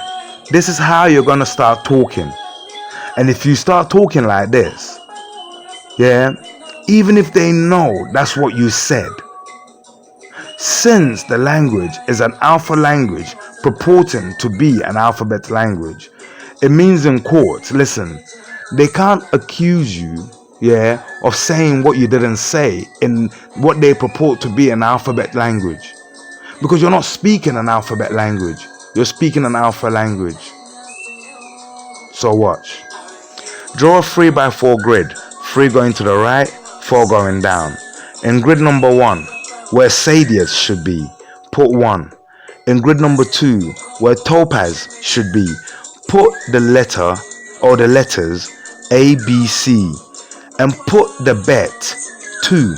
This is how you're gonna start talking. And if you start talking like this, yeah, even if they know that's what you said, since the language is an alpha language purporting to be an alphabet language, it means in court, listen, they can't accuse you, yeah, of saying what you didn't say in what they purport to be an alphabet language. Because you're not speaking an alphabet language, you're speaking an alpha language. So watch. Draw a 3x4 grid, 3 going to the right, 4 going down. In grid number 1, where Sadius should be, put 1. In grid number 2, where Topaz should be, put the letter or the letters A, B, C, and put the bet 2.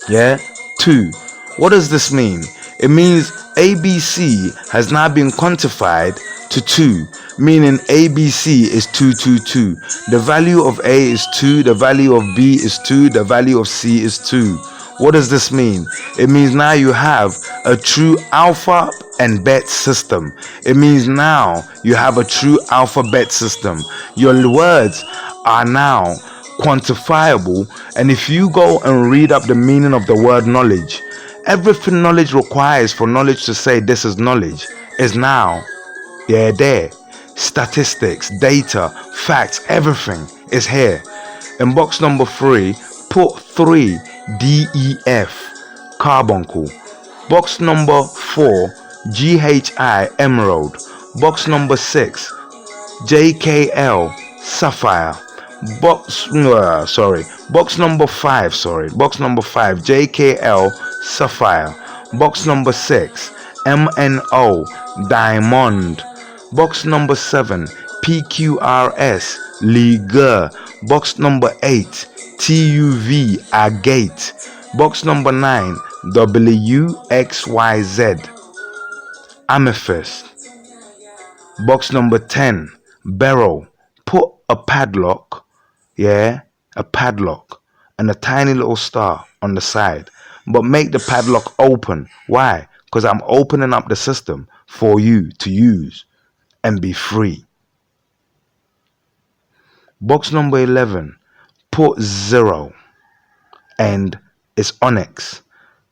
Yeah, 2. What does this mean? It means ABC has now been quantified to 2, meaning ABC is 222. The value of A is 2, the value of B is 2, the value of C is 2. What does this mean? It means now you have a true alpha and bet system. It means now you have a true alphabet system. Your words are now quantifiable, and if you go and read up the meaning of the word knowledge, everything knowledge requires for knowledge to say this is knowledge is now there. Statistics, data, facts, everything is here. In box number 3, put 3 DEF carbuncle. Box number 4, GHI emerald. Box number 6, JKL sapphire. Box number 5, JKL sapphire. Box number 6, MNO diamond. Box number 7, PQRS Liga. Box number 8, TUV agate. Box number 9, WXYZ amethyst. Box number 10, beryl. Put a padlock, a padlock and a tiny little star on the side, but make the padlock open. Why? Because I'm opening up the system for you to use and be free. Box number 11, put 0 and it's onyx.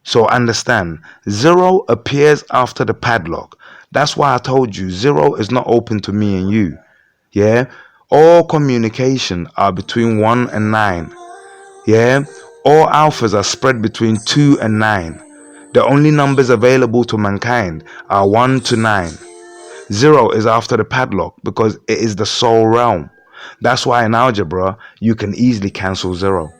So understand, 0 appears after the padlock. That's why I told you 0 is not open to me and you. Yeah, all communication are between 1 and 9. Yeah, all alphas are spread between 2 and 9. The only numbers available to mankind are 1 to 9. 0 is after the padlock because it is the soul realm. That's why in algebra you can easily cancel 0.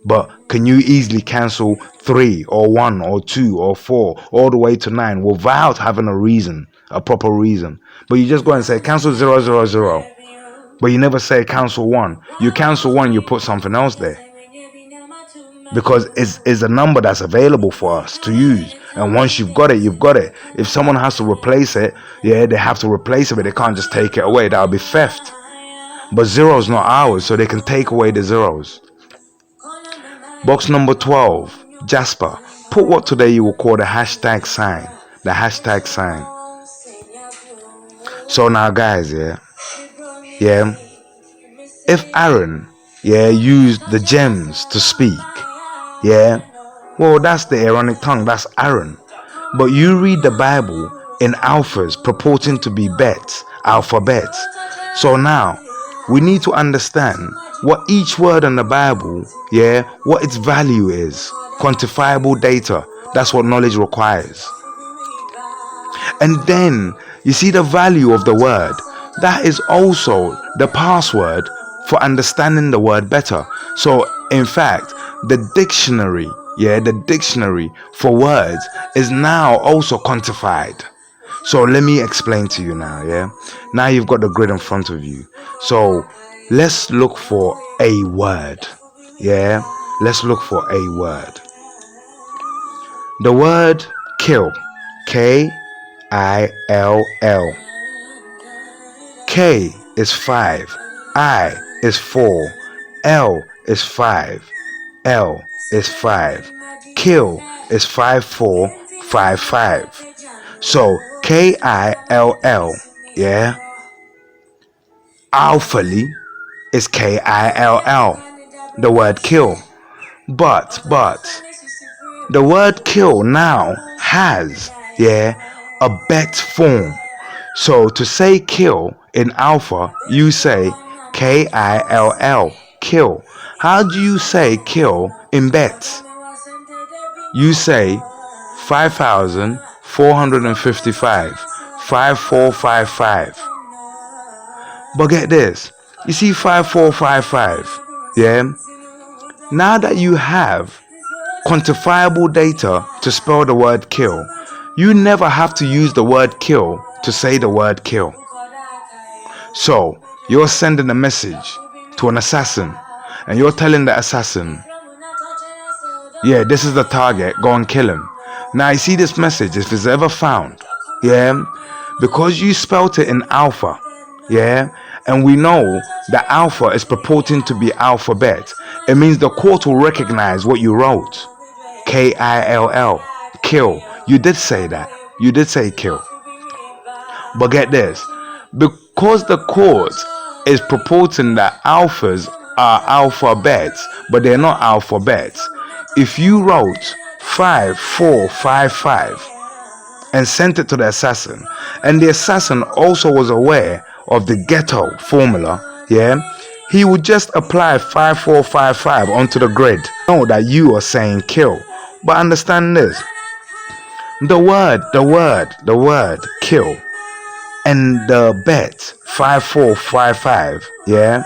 But can you easily cancel 3 or 1 or 2 or 4 all the way to 9 without having a reason, a proper reason? But you just go and say cancel 0, 0, 0. But you never say cancel 1. You cancel 1, you put something else there. Because it's a number that's available for us to use. And once you've got it, you've got it. If someone has to replace it, they have to replace it, but they can't just take it away. That would be theft. But 0 is not ours, so they can take away the zeros. Box number 12, Jasper. Put what today you will call the hashtag sign. The hashtag sign. So now guys, if Aaron, used the gems to speak, well, that's the Aaronic tongue, that's Aaron. But you read the Bible in alphas purporting to be bets, alphabets. So now, we need to understand what each word in the Bible, what its value is. Quantifiable data. That's what knowledge requires. And then, you see the value of the word. That is also the password for understanding the word better. So, in fact, the dictionary, the dictionary for words is now also quantified. So let me explain to you now, Now you've got the grid in front of you. So let's look for a word, Let's look for a word. The word kill, K-I-L-L. K is 5, I is 4, L is 5, L is 5, kill is 5, 4, 5, 5. So KILL, yeah. Alphaly is KILL, the word kill. But the word kill now has, yeah, a bet form. So to say kill in alpha, you say KILL, kill. How do you say kill in bets? You say 5,455, 5455. But get this, you see 5455, yeah? Now that you have quantifiable data to spell the word kill, you never have to use the word kill to say the word kill. So you're sending a message to an assassin and you're telling the assassin, yeah, this is the target, go and kill him. Now you see this message, if it's ever found, yeah, because you spelt it in alpha, yeah, and we know that alpha is purporting to be alphabet, it means the court will recognize what you wrote. KILL, kill. You did say that. You did say kill. But get this, because the court is purporting that alphas are alphabets, but they're not alphabets. If you wrote 5455 and sent it to the assassin, and the assassin also was aware of the Ghetto formula, yeah, he would just apply 5455 onto the grid. Know that you are saying kill, but understand this: the word kill and the bet 5455, yeah,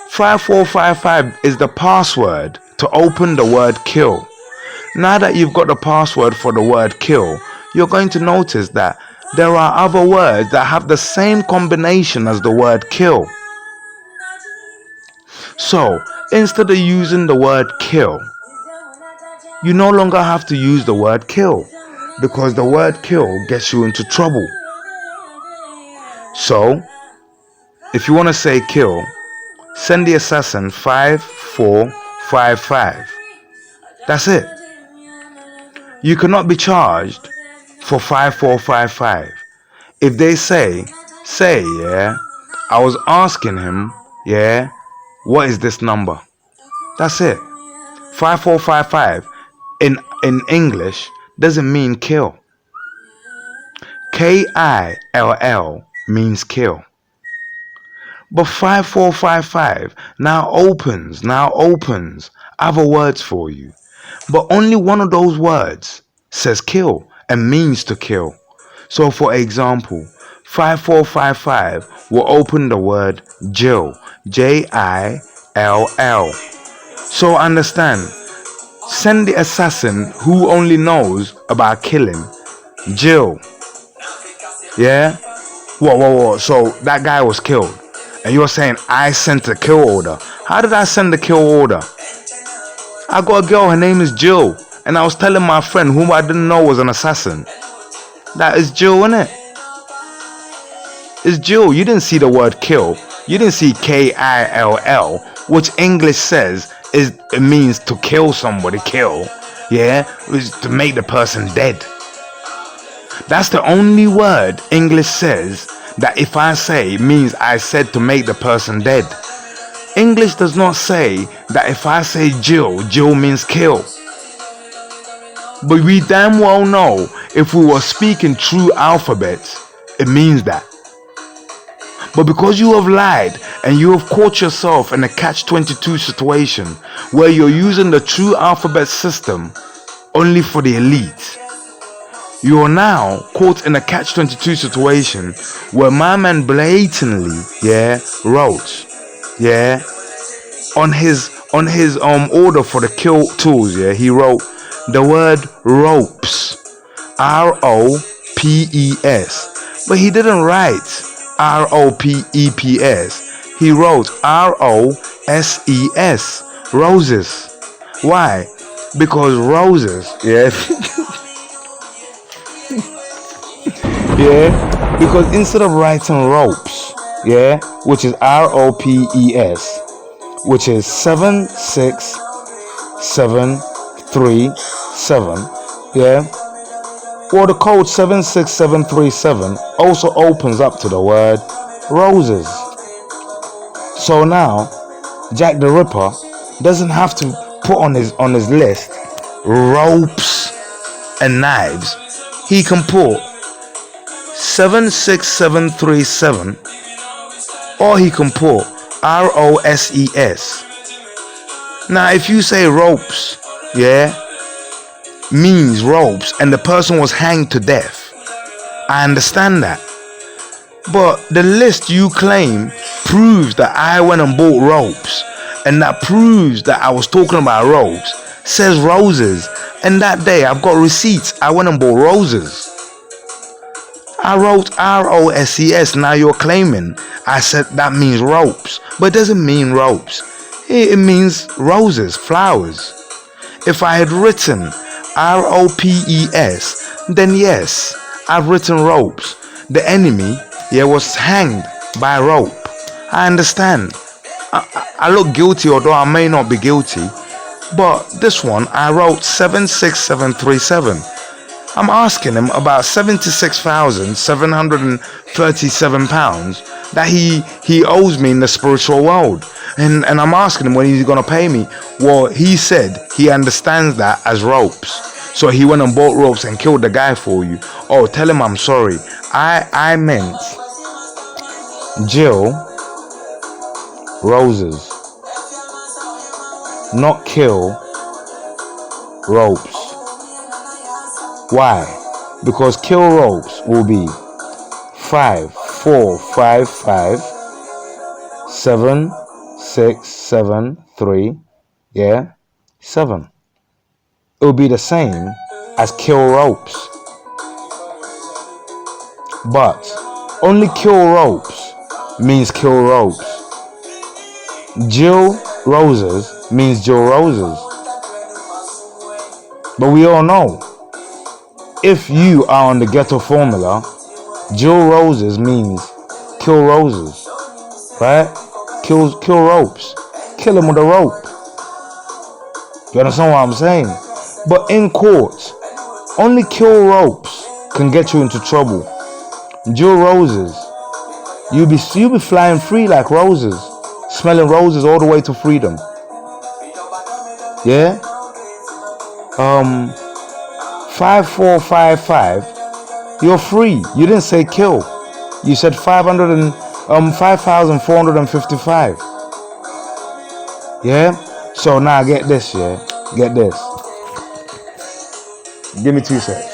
5455 is the password to open the word kill. Now that you've got the password for the word kill, you're going to notice that there are other words that have the same combination as the word kill. So instead of using the word kill, you no longer have to use the word kill, because the word kill gets you into trouble. So if you want to say kill, send the assassin 5455. That's it. You cannot be charged for 5455. If they say, yeah, I was asking him, yeah, what is this number? That's it. 5455 in English doesn't mean kill. KILL means kill. But 5455 now opens other words for you. But only one of those words says kill and means to kill. So for example, 5455 will open the word Jill, JILL. So understand, send the assassin who only knows about killing, Jill. Yeah? Whoa. So that guy was killed. And you're saying I sent a kill order. How did I send the kill order? I got a girl, her name is Jill. And I was telling my friend whom I didn't know was an assassin. That is Jill, innit? It's Jill. You didn't see the word kill. You didn't see KILL, which English says it means to kill somebody, kill. Yeah? It's to make the person dead. That's the only word English says that if I say means I said to make the person dead. English does not say that if I say Jill means kill. But we damn well know if we were speaking true alphabets, it means that. But because you have lied and you have caught yourself in a catch-22 situation where you're using the true alphabet system only for the elite, you are now caught in a catch-22 situation where my man blatantly, wrote, on his order for the kill tools, he wrote the word ropes, ROPES, but he didn't write ROPEPS. He wrote ROSES, roses. Why? Because roses, because instead of writing ropes, which is ROPES, which is 76737, Well, the code 76737 also opens up to the word roses. So now, Jack the Ripper doesn't have to put on his list ropes and knives. He can put 76737, or he can put ROSES. Now, if you say ropes, means ropes, and the person was hanged to death, I understand that. But the list you claim proves that I went and bought ropes, and that proves that I was talking about ropes, says roses, and that day I've got receipts. I went and bought roses. I wrote ROSES. Now you're claiming I said that means ropes, but it doesn't mean ropes. It means roses, flowers. If I had written ROPES, then yes, I've written ropes. The enemy, was hanged by rope. I understand. I look guilty, although I may not be guilty. But this one, I wrote 76737. I'm asking him about £76,737 that he owes me in the spiritual world. And I'm asking him when he's going to pay me. Well, he said he understands that as ropes. So he went and bought ropes and killed the guy for you. Oh, tell him I'm sorry. I meant Jill roses, not kill ropes. Why? Because kill ropes will be 5 4 5 5 7 6 7 3 7. It will be the same as kill ropes. But only kill ropes means kill ropes. Jill roses means Jill roses. But we all know, if you are on the Ghetto formula, Jill roses means kill roses, right? Kill ropes. Kill them with a rope. You understand what I'm saying? But in court, only kill ropes can get you into trouble. Jill roses, you be flying free like roses, smelling roses all the way to freedom. Yeah. 5455. You're free. You didn't say kill. You said 5,455. Yeah. So now get this. Yeah. Get this. Give me 2 seconds.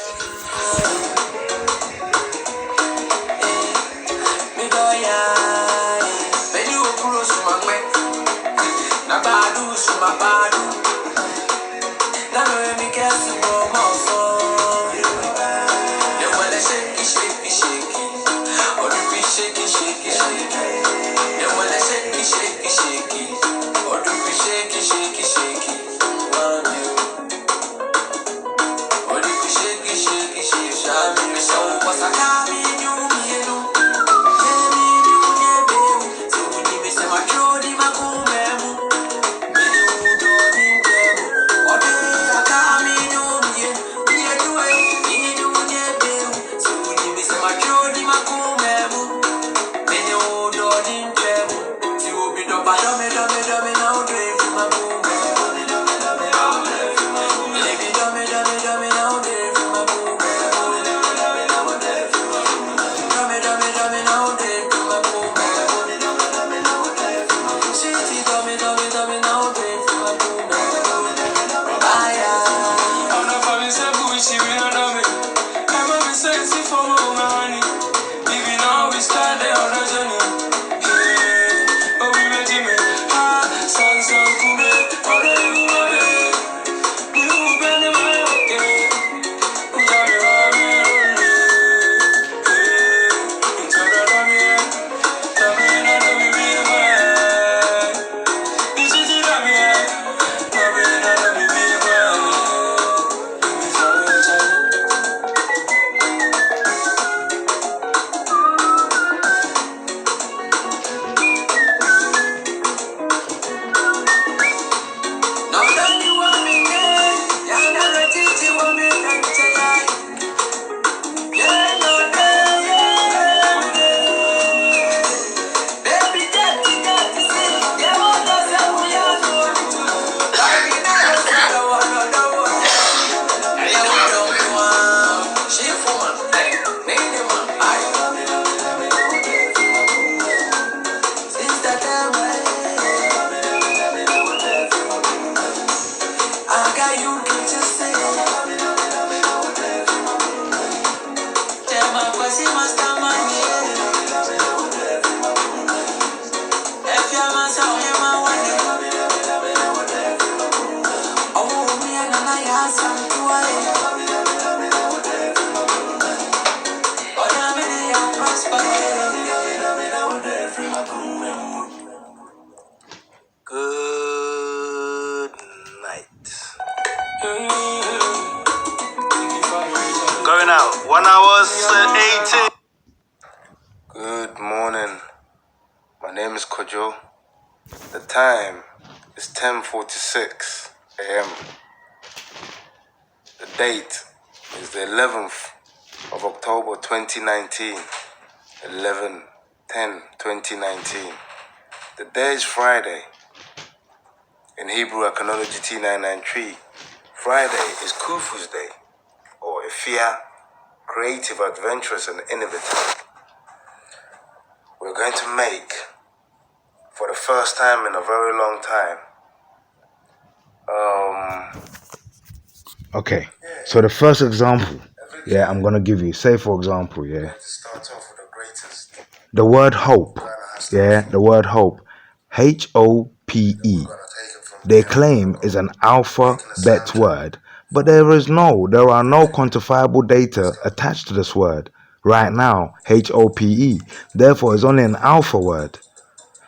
Good night. Going out. 1 hour 18. Good morning. My name is Kojo. The time is 10:46 a.m. The date is the 11th of October 2019. 11/10/2019. The day is Friday. In Hebrew Iconology T993, Friday is Khufu's Day, or Ifia, creative, adventurous, and innovative. We're going to make, for the first time in a very long time, okay, so the first example, I'm gonna give you, say for example, Start off with the greatest. the word hope, the word hope, HOPE, they claim is an alphabet word, but there are no quantifiable data attached to this word. Right now, HOPE, therefore is only an alpha word.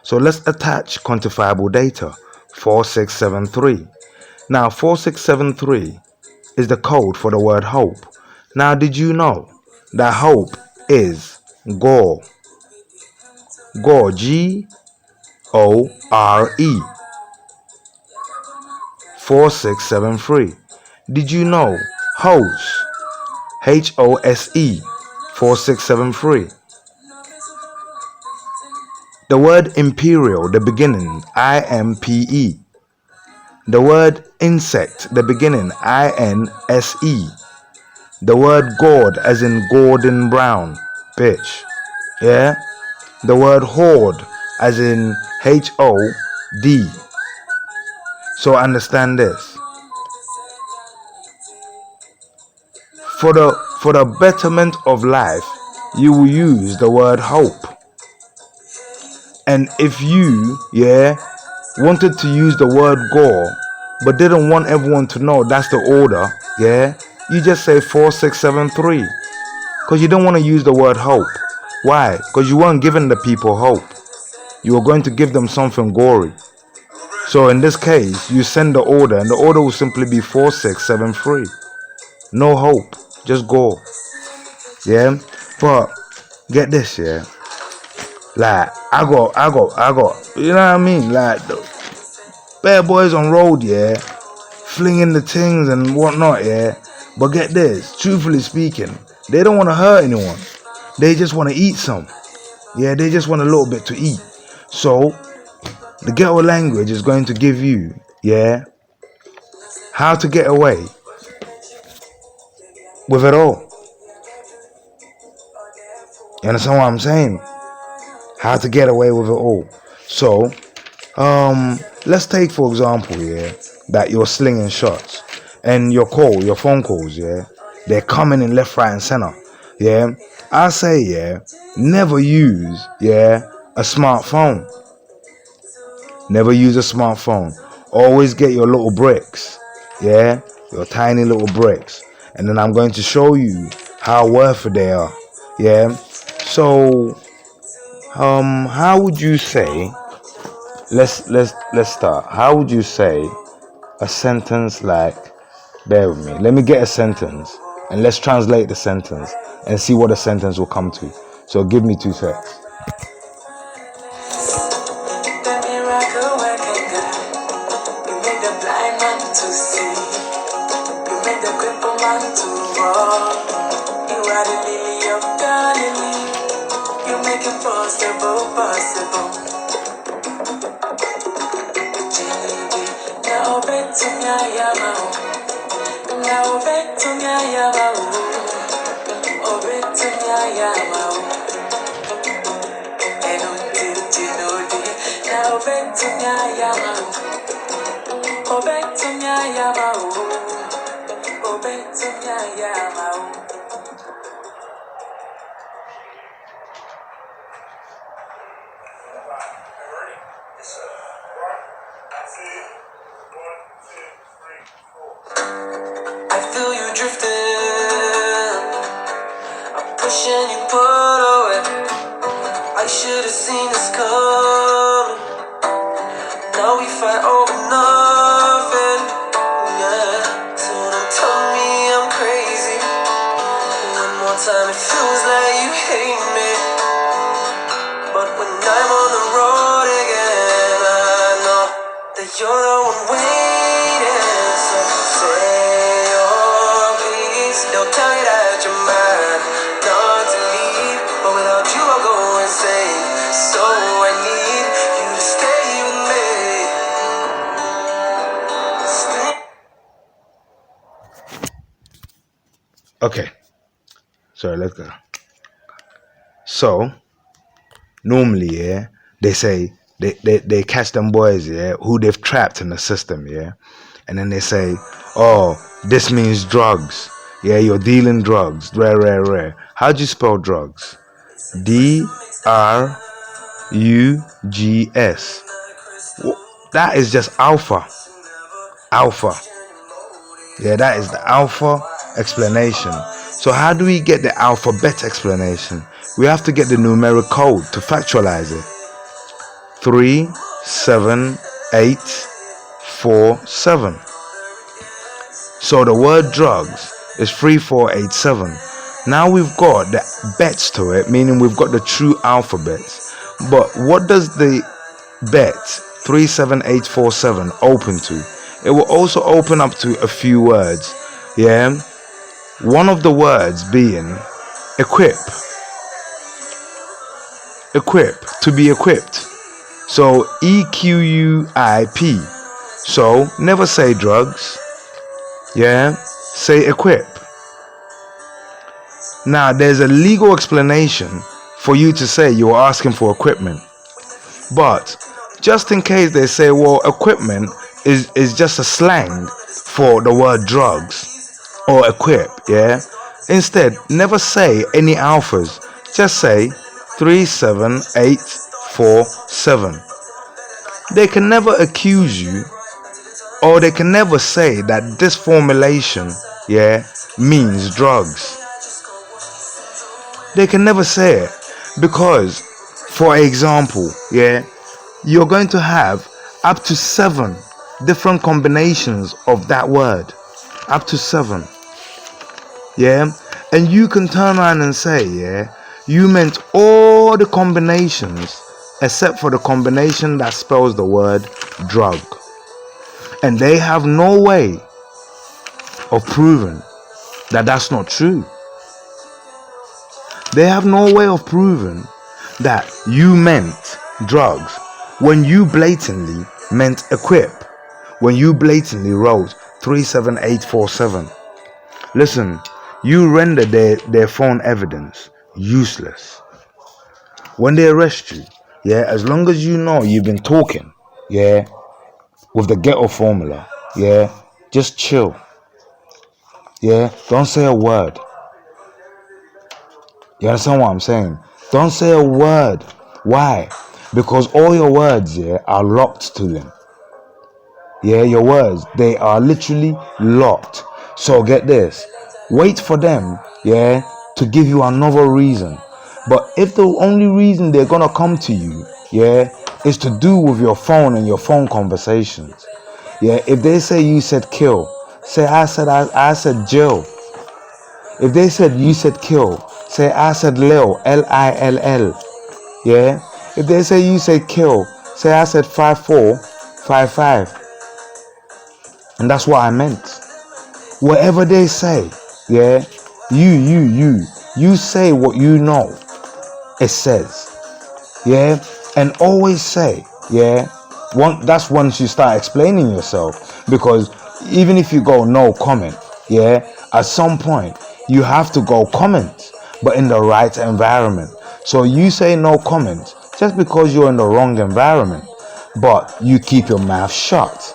So let's attach quantifiable data, 4673. Now 4673 is the code for the word hope. Now did you know that hope is Gore? Gore, Gore, 4673. Did you know Hose, HOSE, 4673? The word imperial, the beginning, IMPE. The word insect, the beginning, INSE. The word gourd, as in Gordon Brown, bitch. Yeah? The word horde, as in HOD. So understand this. For the betterment of life, you will use the word hope. And if you, wanted to use the word gore, but didn't want everyone to know that's the order, you just say 4673. Because you don't want to use the word hope. Why? Because you weren't giving the people hope. You were going to give them something gory. So in this case, you send the order, and the order will simply be 4673. No hope, just go. Yeah? But get this, like, I got, you know what I mean? Like, the bad boys on road, flinging the things and whatnot, But get this, truthfully speaking, they don't want to hurt anyone. They just want to eat some. Yeah, they just want a little bit to eat. So, the ghetto language is going to give you, how to get away with it all. You understand what I'm saying? How to get away with it all. So, let's take for example, that you're slinging shots and your phone calls, they're coming in left, right, and center. I say, never use, a smartphone. Never use a smartphone. Always get your little bricks, your tiny little bricks, and then I'm going to show you how worth it they are. So, how would you say? Let's start. How would you say a sentence like? Bear with me. Let me get a sentence and let's translate the sentence and see what the sentence will come to. So give me 2 seconds. I feel you drifting, I'm pushing you pull away. I should have seen this coming. Now we fight over nothing. Yeah, so don't tell me I'm crazy. One more time, it feels like you hate me. But when I'm on the road again, I know that you're the one waiting. So say your piece. They'll tell you that you're mad not to leave, but without you I'll go insane. So I need you to stay with me. Okay, so let's go. So normally, yeah, they say they catch them boys, yeah, who they've trapped in the system, yeah, and then they say, oh, this means drugs, yeah, you're dealing drugs, rare. How do you spell drugs? drugs. That is just alpha. Yeah, that is the alpha explanation. So how do we get the alphabet explanation? We have to get the numeric code to factualize it. 37847. So the word drugs is 3487. Now we've got the bets to it, meaning we've got the true alphabets. But what does the bet 37847 open to? It will also open up to a few words. Yeah, one of the words being equip, to be equipped. So EQUIP. So never say drugs, yeah, say equip. Now there's a legal explanation for you to say you're asking for equipment, but just in case they say, well, equipment is just a slang for the word drugs or equip, yeah, instead never say any alphas, just say 37847. They can never accuse you, or they can never say that this formulation, yeah, means drugs. They can never say it because, for example, yeah, you're going to have up to 7 different combinations of that word, up to 7, yeah, and you can turn around and say, yeah, you meant all the combinations except for the combination that spells the word drug, and they have no way of proving that that's not true. They have no way of proving that you meant drugs when you blatantly meant equip, when you blatantly wrote 37847. Listen, you render their phone evidence useless. When they arrest you, yeah, as long as you know you've been talking, yeah, with the Ghetto formula, yeah, just chill. Yeah, don't say a word. You understand what I'm saying? Don't say a word. Why? Because all your words, yeah, are locked to them. Yeah, your words, they are literally locked. So get this. Wait for them, yeah, to give you another reason. But if the only reason they're gonna come to you, yeah, is to do with your phone and your phone conversations, yeah, if they say you said kill, say I said Jill. If they said you said kill, say I said Lil, Lill. Yeah. If they say you said kill, say I said 5455. And that's what I meant. Whatever they say, yeah, you say what you know it says. Yeah. And always say, yeah, that's once you start explaining yourself, because even if you go no comment, yeah, at some point you have to go comment, but in the right environment. So you say no comment just because you're in the wrong environment, but you keep your mouth shut.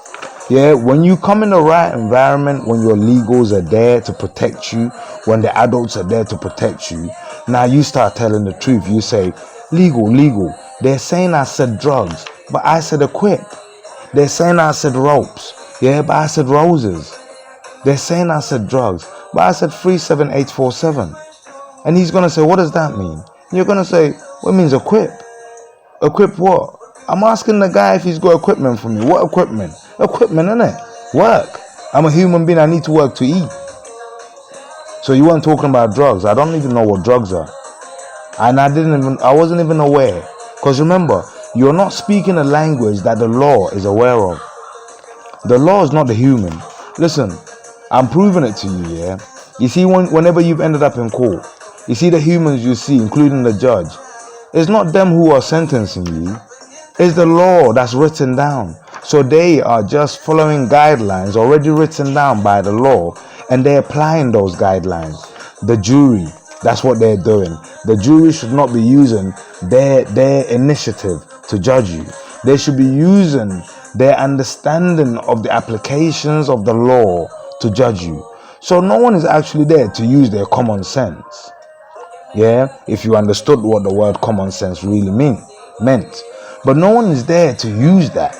Yeah, when you come in the right environment, when your legals are there to protect you, when the adults are there to protect you, now you start telling the truth. You say, legal. They're saying I said drugs, but I said equip. They're saying I said ropes, yeah, but I said roses. They're saying I said drugs, but I said 37847. And he's going to say, what does that mean? You're going to say, what means equip? Equip what? I'm asking the guy if he's got equipment for me. What equipment? Equipment, innit? Work. I'm a human being. I need to work to eat. So you weren't talking about drugs. I don't even know what drugs are. And I wasn't even aware. Because remember, you're not speaking a language that the law is aware of. The law is not the human. Listen, I'm proving it to you, yeah? You see, whenever you've ended up in court, you see the humans you see, including the judge. It's not them who are sentencing you. It's the law that's written down. So they are just following guidelines already written down by the law, and they're applying those guidelines. The jury, that's what they're doing. The jury should not be using their initiative to judge you. They should be using their understanding of the applications of the law to judge you. So no one is actually there to use their common sense. Yeah, if you understood what the word common sense really meant. But no one is there to use that.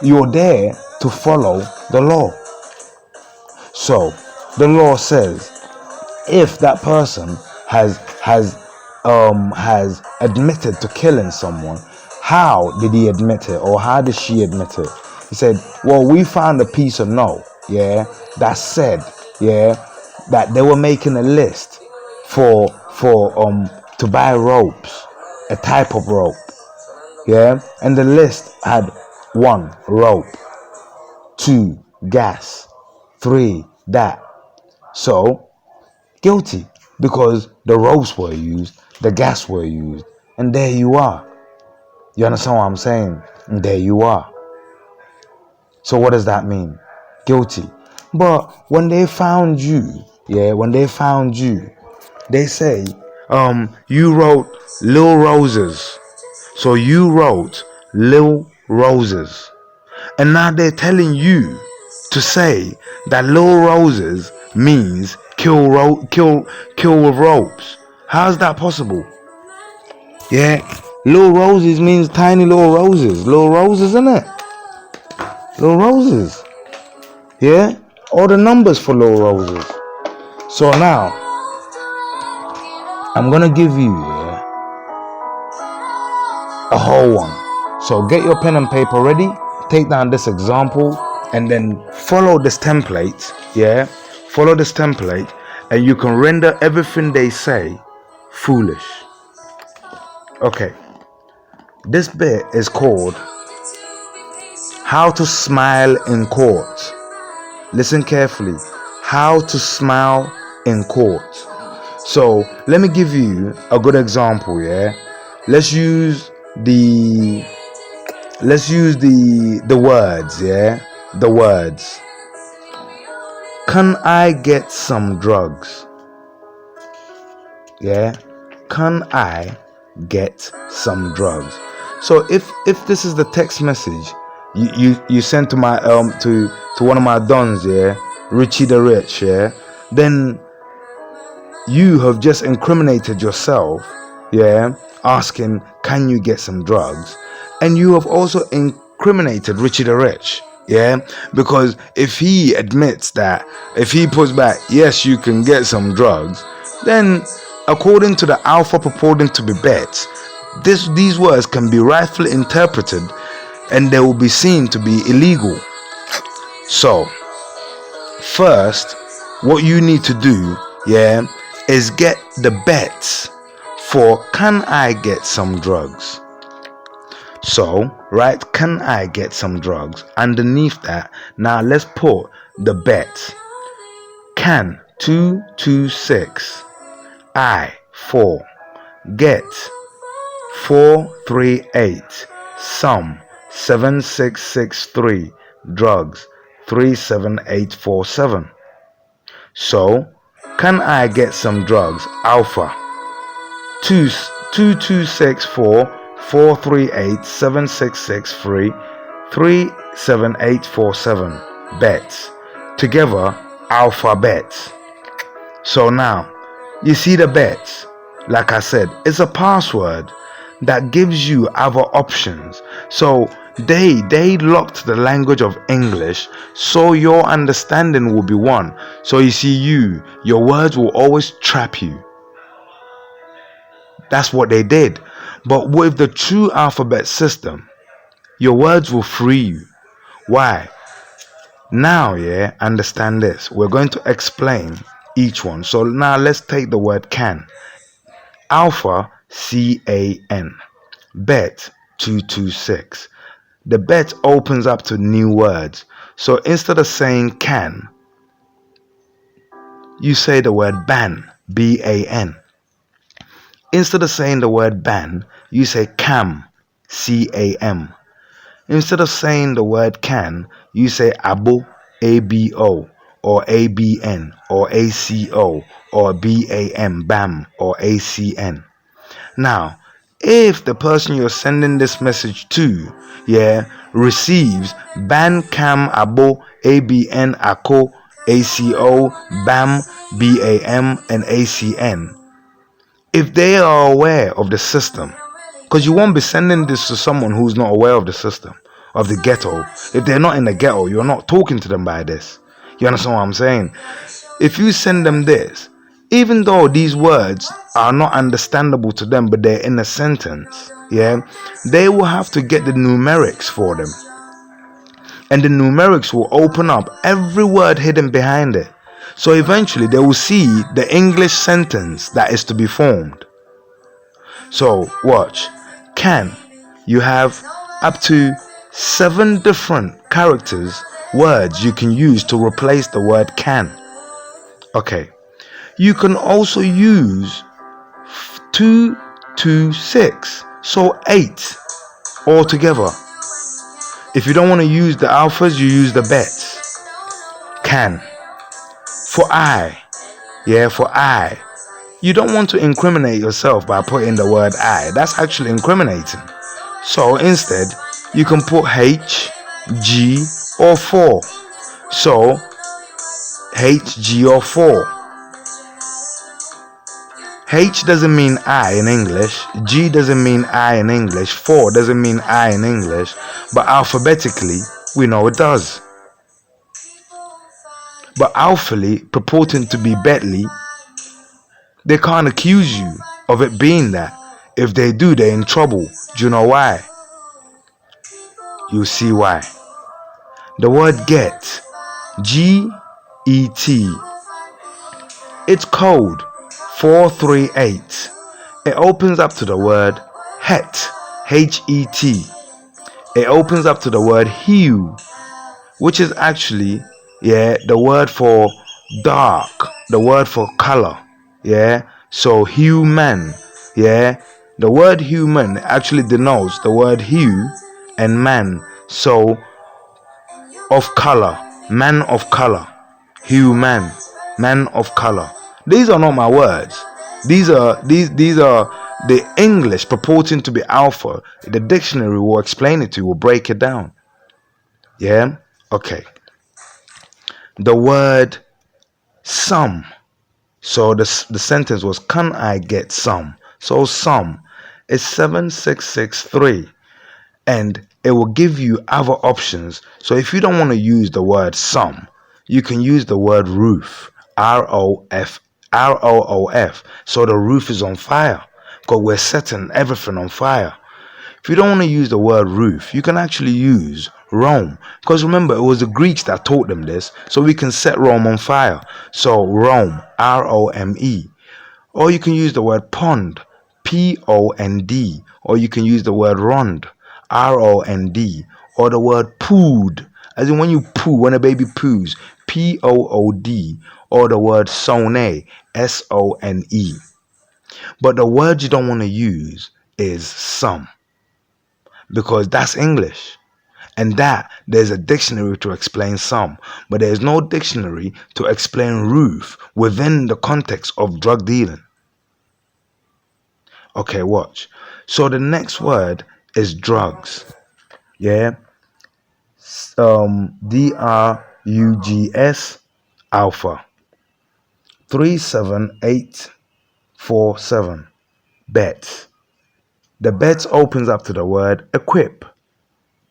You're there to follow the law. So the law says, if that person has admitted to killing someone, how did he admit it, or how did she admit it? He said, well, we found a piece of note, yeah, that said, yeah, that they were making a list for to buy ropes, a type of rope, yeah, and the list had 1 rope, 2 gas, 3 that. So guilty, because the ropes were used, the gas were used, and there you are. You understand what I'm saying? And there you are. So what does that mean? Guilty. But when they found you, yeah, they say, you wrote Lil Roses. So you wrote Lil Roses. And now they're telling you to say that Lil Roses means kill with ropes. How's that possible? Yeah, Lil Roses means tiny little roses. Lil Roses, innit? Lil Roses. Yeah? All the numbers for Lil Roses. So now, I'm gonna give you, yeah, a whole one. So get your pen and paper ready. Take down this example and then follow this template. Yeah? Follow this template and you can render everything they say foolish. Okay. This bit is called How to Smile in Court. Listen carefully. How to smile in court. So let me give you a good example, yeah? Let's use the words, yeah? The words. Can I get some drugs? Yeah? Can I get some drugs? So if this is the text message you sent to my to one of my dons, yeah, Richie the Rich, yeah, then you have just incriminated yourself, yeah, asking, can you get some drugs? And you have also incriminated Richie the Rich, yeah, because if he admits that, if he puts back, yes, you can get some drugs, then according to the alpha purporting to be bet, these words can be rightfully interpreted and they will be seen to be illegal. So first, what you need to do, yeah, is get the bets for can I get some drugs. So write can I get some drugs underneath that. Now let's put the bet. Can 226, I 4, get 438, some 7663, drugs 37847. So can I get some drugs? Alpha 2264 438 7663 37847 bets. Together, alphabets. So now, you see the bets. Like I said, it's a password that gives you other options. So they locked the language of English, so your understanding will be one. So you see, your words will always trap you. That's what they did. But with the true alphabet system, your words will free you. Why? Now, understand this. We're going to explain each one. So now let's take the word can. Alpha, CAN. Bet, 226. The bet opens up to new words. So instead of saying can, you say the word ban, BAN. Instead of saying the word ban, you say cam, CAM. Instead of saying the word can, you say abo, ABO, or ABN, or ACO, or BAM, BAM, or ACN. Now, if the person you're sending this message to, receives ban, cam, abo, ABN, ACO, ACO, BAM, BAM, and ACN, if they are aware of the system, because you won't be sending this to someone who's not aware of the system, of the ghetto. If they're not in the ghetto, you're not talking to them by this. You understand what I'm saying? If you send them this, even though these words are not understandable to them, but they're in a sentence, they will have to get the numerics for them. And the numerics will open up every word hidden behind it. So eventually they will see the English sentence that is to be formed. So watch. Can. You have up to 7 different characters, words you can use to replace the word can. Okay. You can also use 2 to 6. So 8 altogether. If you don't want to use the alphas, you use the bets. Can. For I. For I. You don't want to incriminate yourself by putting the word I. That's actually incriminating. So instead, you can put H, G, or 4. So, H, G, or 4. H doesn't mean I in English. G doesn't mean I in English. 4 doesn't mean I in English. But alphabetically, we know it does. But alphaly, purporting to be Betley, they can't accuse you of it being that. If they do, they're in trouble. Do you know why? You'll see why. The word get, G-E-T, it's code 438. It opens up to the word het, H-E-T. It opens up to the word hue, which is actually, the word for dark, the word for color. So human, the word human actually denotes the word hue and man. So of color, man of color, human, man of color. These are not my words. These are the English purporting to be alpha. The dictionary will explain it to you, will break it down. Okay. The word some. So the sentence was, can I get some? So some is 7663, and it will give you other options. So if you don't want to use the word some, you can use the word roof, R-O-F. So the roof is on fire, because we're setting everything on fire. If you don't want to use the word roof, you can actually use Rome, because remember, it was the Greeks that taught them this, so we can set Rome on fire. So Rome, R-O-M-E. Or you can use the word pond, P-O-N-D. Or you can use the word rond, R-O-N-D. Or the word pood, as in when you poo, when a baby poos, P-O-O-D. Or the word sone, S-O-N-E. But the word you don't want to use is some, because that's English. And that there's a dictionary to explain some, but there's no dictionary to explain roof within the context of drug dealing. Okay, watch. So the next word is drugs. drugs alpha 37847 bets. The bets opens up to the word equip,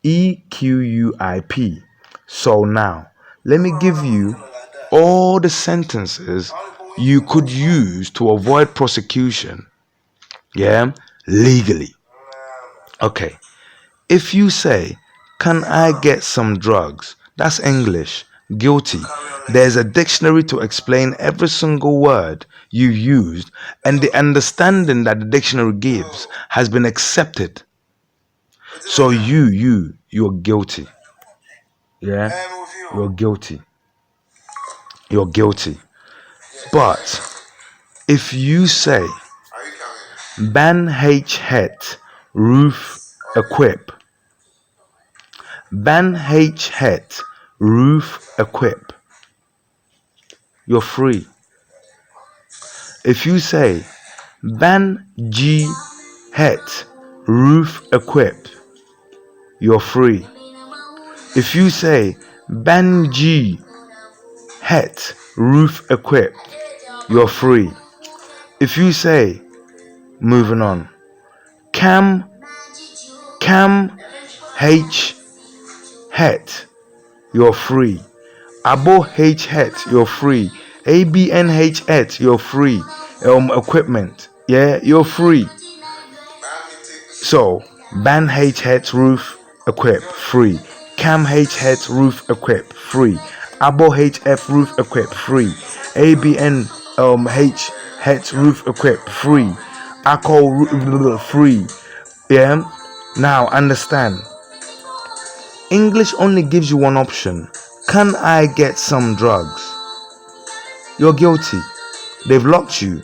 EQUIP. So now let me give you all the sentences you could use to avoid prosecution, legally. Okay, if you say, can I get some drugs? That's English, guilty. There's a dictionary to explain every single word you used, and the understanding that the dictionary gives has been accepted. So you're guilty. Yeah? You're guilty. You're guilty. But if you say, ban H het, roof equip, ban H het, roof equip, you're free. If you say, ban G het, roof equip, you're free. If you say, ban G het, roof equip, you're free. If you say, moving on, cam H het, you're free. Abo H het, you're free. ABNH het, you're free. Equipment, you're free. So ban H het, roof equip, free. Cam H het, roof equip, free. Abo HF, roof equip, free. ABN H het, roof equip, free. ACO free. Now understand, English only gives you one option. Can I get some drugs? You're guilty. They've locked you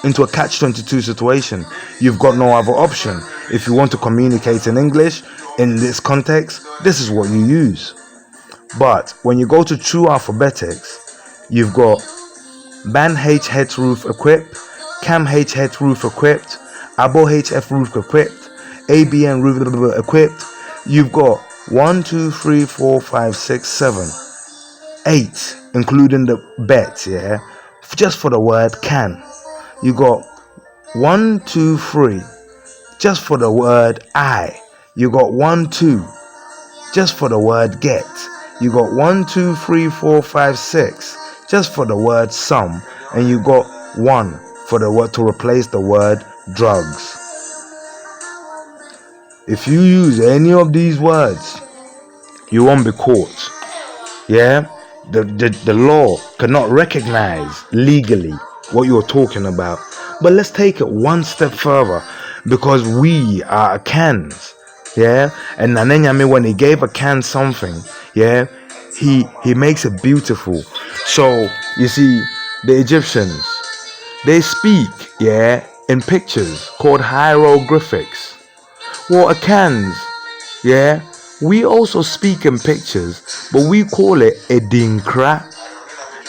into a catch-22 situation. You've got no other option. If you want to communicate in English in this context, this is what you use. But when you go to true alphabetics, you've got ban H het, roof equip, cam H het, roof equipped, abo HF, roof equipped, ABN roof equipped. You've got 1, 2, 3, 4, 5, 6, 7, 8, including the bet, just for the word can. You got 1, 2, 3, just for the word I. You got 1, 2, just for the word get. You got 1, 2, 3, 4, 5, 6, just for the word some. And you got 1 for the word to replace the word drugs. If you use any of these words, you won't be caught. The law cannot recognize legally what you're talking about. But let's take it one step further, because we are cans. And Nanenyame, when he gave a can something, he makes it beautiful. So you see, the Egyptians, they speak in pictures called hieroglyphics. Well, Akans, we also speak in pictures, but we call it Edinkra.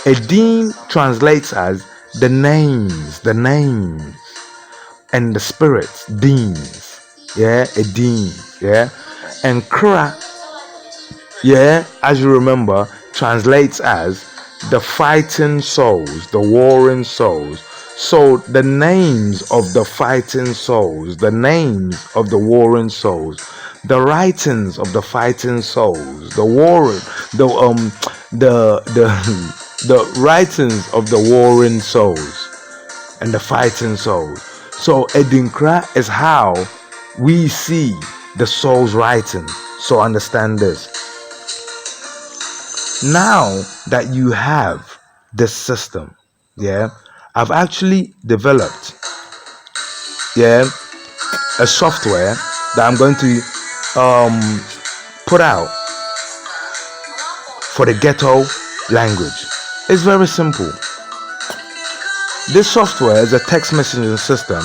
Edin translates as the names, and the spirits, deans, Edin, and Kra, as you remember, translates as the fighting souls, the warring souls. So the names of the fighting souls, the names of the warring souls, the writings of the fighting souls, the warring, the writings of the warring souls and the fighting souls. So Edinkra is how we see the souls writing. So understand this. Now that you have this system, I've actually developed a software that I'm going to put out for the Ghetto language. It's very simple. This software is a text messaging system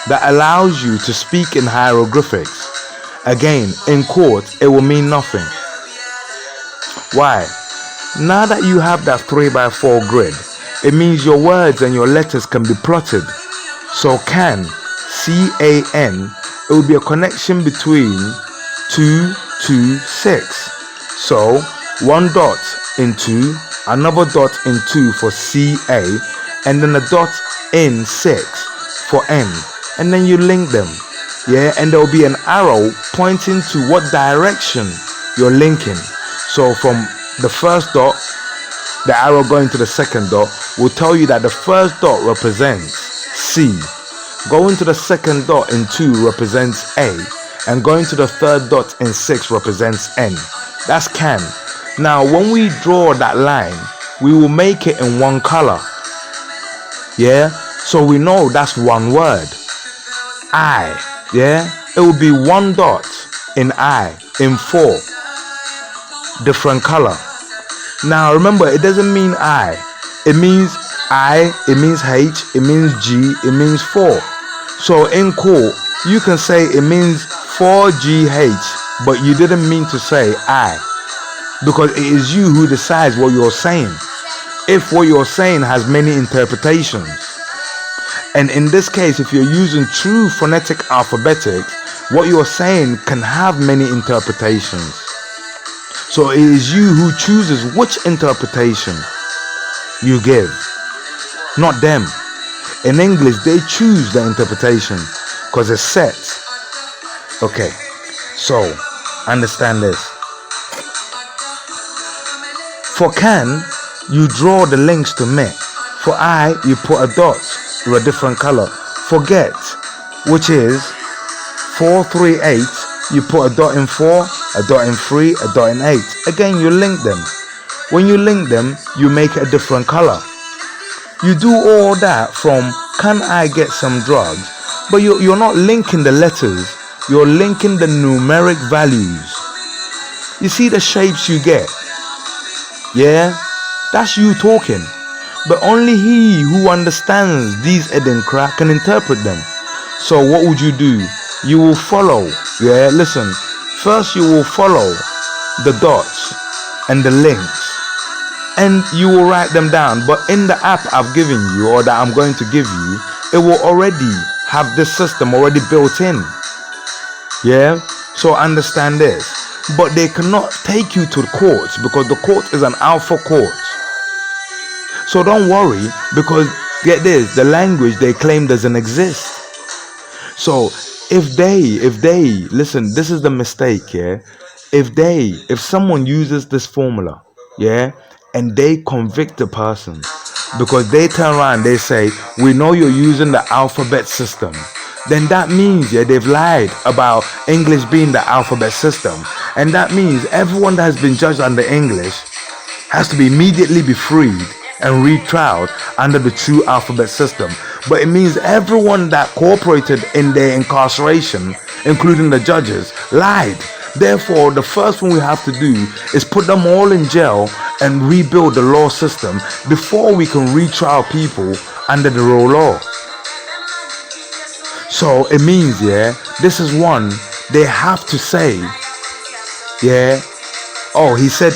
that allows you to speak in hieroglyphics. Again, in court, it will mean nothing. Why? Now that you have that 3x4 grid, it means your words and your letters can be plotted. So can, C-A-N, it will be a connection between 2 to 6. So 1 dot in 2, another dot in 2 for CA, and then a dot in 6 for N, and then you link them. Yeah, and there will be an arrow pointing to what direction you're linking. So from the first dot, the arrow going to the second dot will tell you that the first dot represents C, going to the second dot in 2 represents A, and going to the third dot in 6 represents N. That's can. Now when we draw that line, we will make it in one color. Yeah, so we know that's one word, I. Yeah, it will be 1 dot in I in 4 different color. Now remember, it doesn't mean I, it means I, it means H, it means G, it means 4. So in court you can say it means 4GH, but you didn't mean to say I, because it is you who decides what you're saying, if what you're saying has many interpretations. And in this case, if you're using true phonetic alphabetics, what you're saying can have many interpretations. So it is you who chooses which interpretation you give, not them. In English, they choose the interpretation because it's set. Okay, so understand this. For can, you draw the links to me. For I, you put a dot with a different color. For get, which is 438, you put a dot in 4, a dot in 3, a dot in 8. Again, you link them. When you link them, you make it a different color. You do all that from can I get some drugs, but you're not linking the letters, you're linking the numeric values. You see the shapes you get? Yeah, that's you talking. But only he who understands these Edinkra can interpret them. So what would you do? You will follow. Yeah, listen. First you will follow the dots and the links, and you will write them down. But in the app I've given you, or that I'm going to give you, it will already have this system already built in. Yeah, so understand this. But they cannot take you to the courts because the court is an alpha court. So don't worry, because get this, the language they claim doesn't exist. So if they listen, this is the mistake, yeah. If someone uses this formula, yeah, and they convict the person because they turn around, they say, we know you're using the alphabet system, then that means, yeah, they've lied about English being the alphabet system. And that means everyone that has been judged under English has to be immediately be freed and retrialed under the true alphabet system. But it means everyone that cooperated in their incarceration, including the judges, lied. Therefore, the first thing we have to do is put them all in jail and rebuild the law system before we can retrial people under the real law. So it means, yeah, this is one they have to say, yeah, oh, he said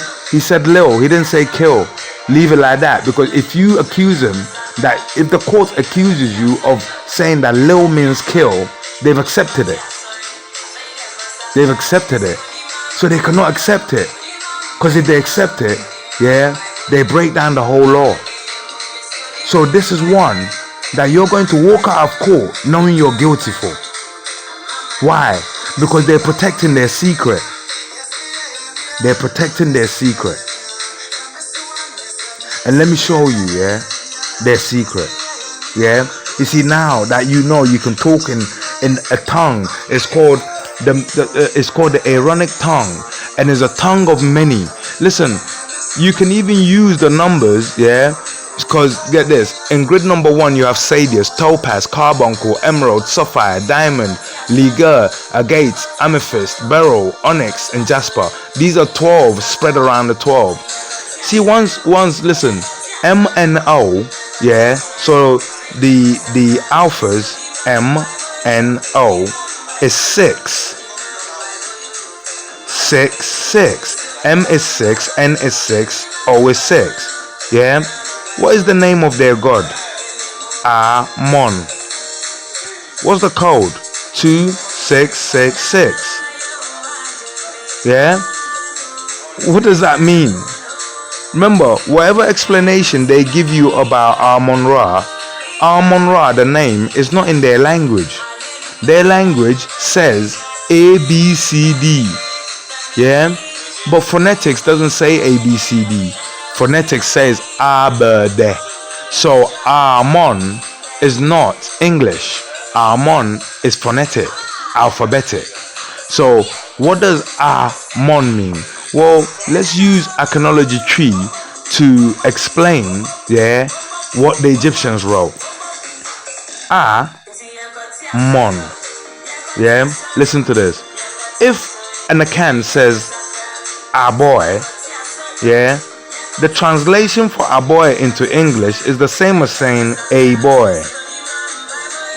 Lil, he didn't say kill. Leave it like that, because if you accuse him, that if the court accuses you of saying that Lil means kill, they've accepted it. They've accepted it. So they cannot accept it, because if they accept it, yeah, they break down the whole law. So this is one that you're going to walk out of court knowing you're guilty for. Why? Because they're protecting their secret. They're protecting their secret. And let me show you, yeah, their secret. Yeah, you see, now that you know you can talk in a tongue, it's called the Aaronic tongue, and it's a tongue of many. Listen, you can even use the numbers, yeah, because get this, in grid number 1 you have Sadius, Topaz, Carbuncle, Emerald, Sapphire, Diamond, Liger, Agate, Amethyst, Beryl, Onyx, and Jasper. These are 12 spread around the 12. See, once listen, M and O, yeah, so the alphas M and O is 6. M is 6, N is 6, O is 6. Yeah. What is the name of their god? Amon. What's the code? 2666. Yeah. What does that mean? Remember, whatever explanation they give you about Amon-Ra, Amon-Ra, the name, is not in their language. Their language says A, B, C, D. Yeah? But phonetics doesn't say A, B, C, D. Phonetics says A, B, D. So Amon is not English. Amon is phonetic, alphabetic. So what does Amon mean? Well, let's use Iconology tree to explain, yeah, what the Egyptians wrote. Mon. Yeah, listen to this. If an Akan says a boy, yeah, the translation for a boy into English is the same as saying a boy.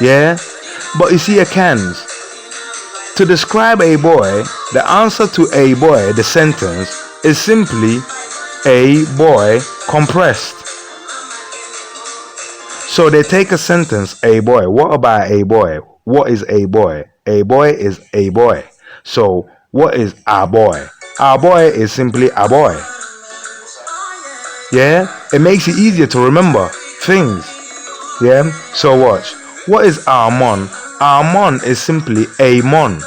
Yeah, but you see, Akans, to describe a boy, the answer to a boy, the sentence, is simply a boy compressed. So they take a sentence, a boy. What about a boy? What is a boy? A boy is a boy. So what is a boy? A boy is simply a boy. Yeah? It makes it easier to remember things. Yeah? So watch. What is Amon? Amon is simply Amon.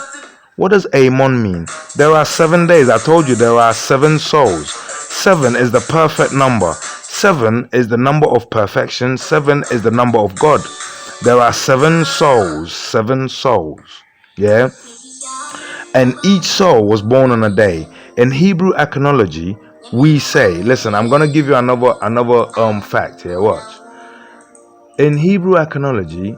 What does Amon mean? There are 7 days. I told you there are 7 souls. 7 is the perfect number. 7 is the number of perfection. 7 is the number of God. There are 7 souls. 7 souls. Yeah? And each soul was born on a day. In Hebrew iconology, we say, listen, I'm going to give you another fact here. Watch. In Hebrew iconology,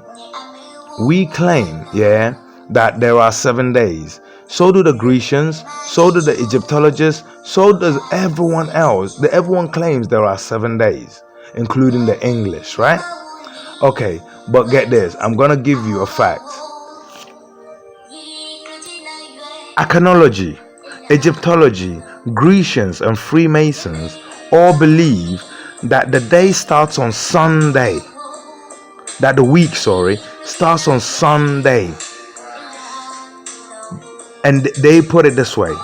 we claim, yeah, that there are 7 days. So do the Grecians, so do the Egyptologists, so does everyone else. Everyone claims there are 7 days, including the English, right? Okay, but get this. I'm going to give you a fact. Iconology, Egyptology, Grecians, and Freemasons all believe that the day starts on Sunday. That the week, starts on Sunday. And they put it this way: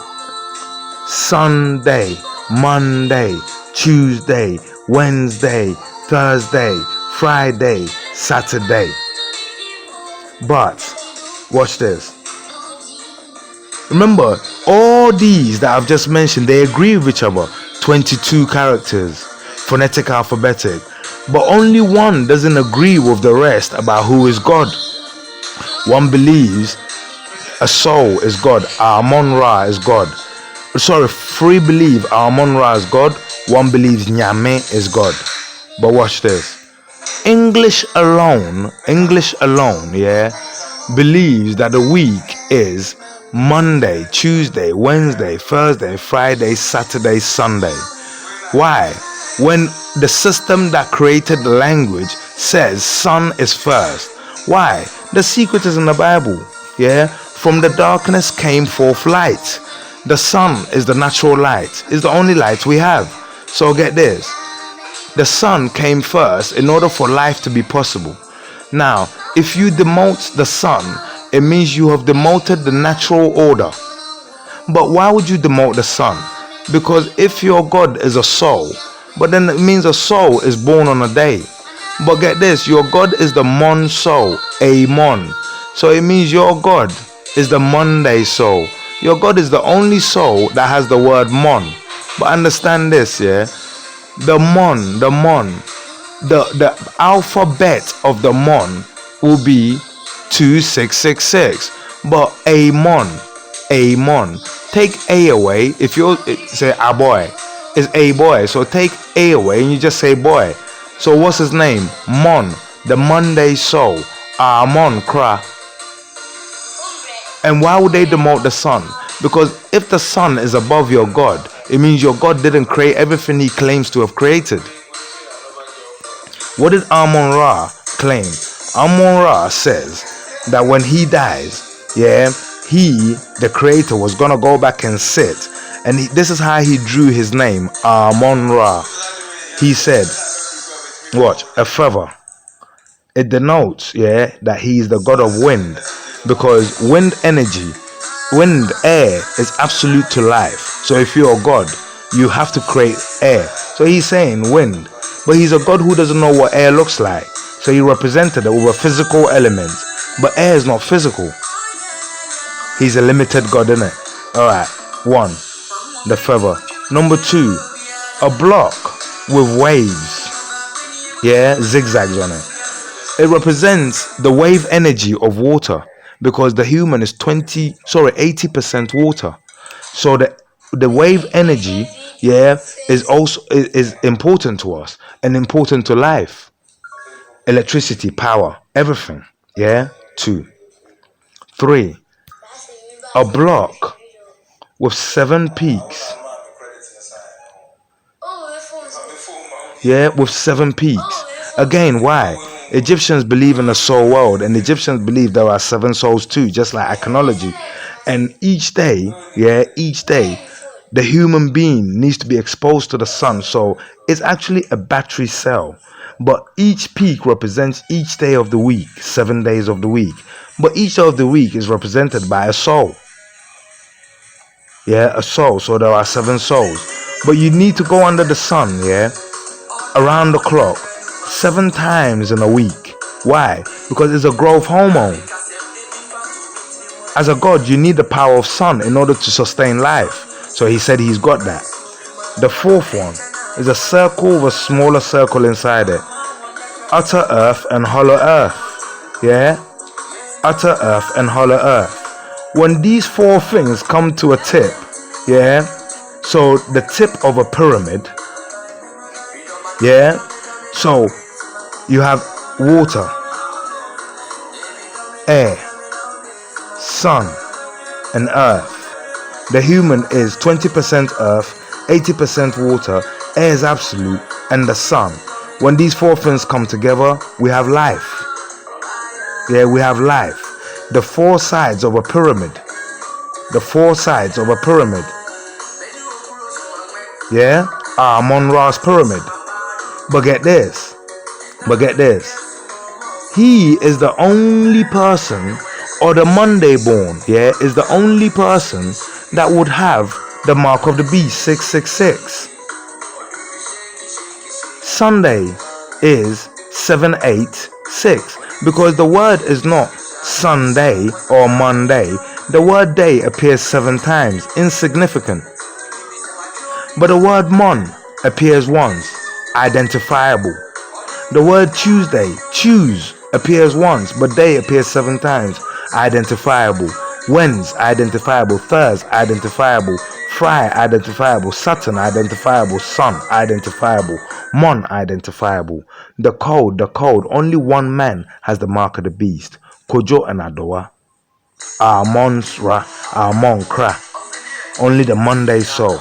Sunday, Monday, Tuesday, Wednesday, Thursday, Friday, Saturday. But watch this. Remember, all these that I've just mentioned, they agree with each other. 22 characters, phonetic, alphabetic. But only one doesn't agree with the rest about who is God. One believes a soul is God, Amon-Ra is God. Sorry, 3 believe Amon-Ra is God. 1 believes Nyame is God. But watch this. English alone, yeah, believes that the week is Monday, Tuesday, Wednesday, Thursday, Friday, Saturday, Sunday. Why? When the system that created the language says sun is first. Why? The secret is in the Bible. Yeah? From the darkness came forth light. The sun is the natural light. It's the only light we have. So get this. The sun came first in order for life to be possible. Now, if you demote the sun, it means you have demoted the natural order. But why would you demote the sun? Because if your God is a soul, but then it means a soul is born on a day. But get this, your God is the Mon soul, Amon. So it means your God is the Monday soul. Your God is the only soul that has the word Mon. But understand this, yeah? The alphabet of the Mon will be 2666. But Amon, take A away. If you say a boy, it's a boy. So take A away and you just say boy. So what's his name? Mon, the Monday soul. Amon Kra. And why would they demote the sun? Because if the sun is above your God, it means your God didn't create everything he claims to have created. What did Amon-Ra claim? Amon-Ra says that when he dies, yeah, he, the creator, was gonna go back and sit. And this is how he drew his name, Amon-Ra. He said, watch, a feather. It denotes, yeah, that he is the god of wind, because wind energy Wind, air is absolute to life. So if you're a God, you have to create air. So he's saying wind, but he's a God who doesn't know what air looks like. So he represented it with a physical element, but air is not physical. He's a limited God, innit? Alright, 1, the feather. Number 2, a block with waves, zigzags on it. It represents the wave energy of water, because the human is 80% water. So the wave energy, is also is important to us and important to life. Electricity, power, everything. 2. 3, a block with 7 peaks. With 7 peaks. Again, why? Egyptians believe in a soul world, and Egyptians believe there are 7 souls too, just like iconology. And each day, the human being needs to be exposed to the sun. So it's actually a battery cell. But each peak represents each day of the week, 7 days of the week. But each day of the week is represented by a soul. A soul. So there are 7 souls. But you need to go under the sun, around the clock, 7 times in a week. Why? Because it's a growth hormone. As a God, you need the power of sun in order to sustain life. So he said he's got that. The 4th one is a circle with a smaller circle inside it. Utter earth and hollow earth. Utter earth and hollow earth. When these 4 things come to a tip, so the tip of a pyramid, so you have water, air, sun, and earth. The human is 20% earth, 80% water, air is absolute, and the sun. When these 4 things come together, we have life. We have life. The 4 sides of a pyramid. The 4 sides of a pyramid. Are Amon-Ra's pyramid. But get this. He is the only person, or the Monday born, is the only person that would have the mark of the beast, 666. Sunday is 786, because the word is not Sunday or Monday. The word day appears 7 times, insignificant. But the word mon appears once, identifiable. The word Tuesday, choose, appears once, but day appears 7 times, identifiable. Wednesday, identifiable. Thursday, identifiable. Friday, identifiable. Saturn, identifiable. Sun, identifiable. Mon, identifiable. The code, only one man has the mark of the beast. Kojo and Adoa. Amon-Ra, Amon-Kra. Only the Monday soul.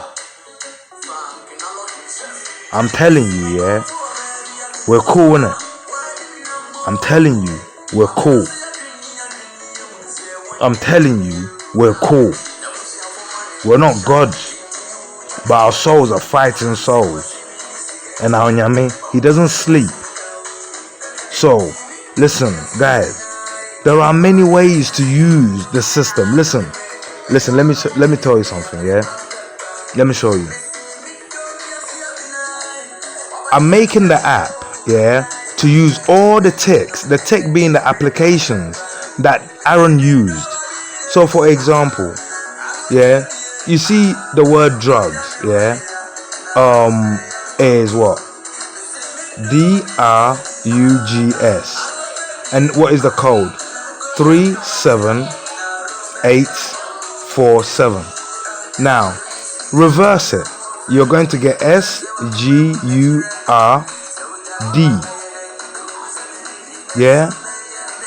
I'm telling you, we're cool, innit? I'm telling you, we're cool. I'm telling you, we're cool. We're not gods, but our souls are fighting souls. And our Nyame, he doesn't sleep. So, listen, guys, there are many ways to use the system. Listen, let me tell you something, Let me show you. I'm making the app, to use all the ticks, the tick being the applications that Aaron used. So for example, you see the word drugs, is what? DRUGS. And what is the code? 37847. Now, reverse it. You're going to get SGURD.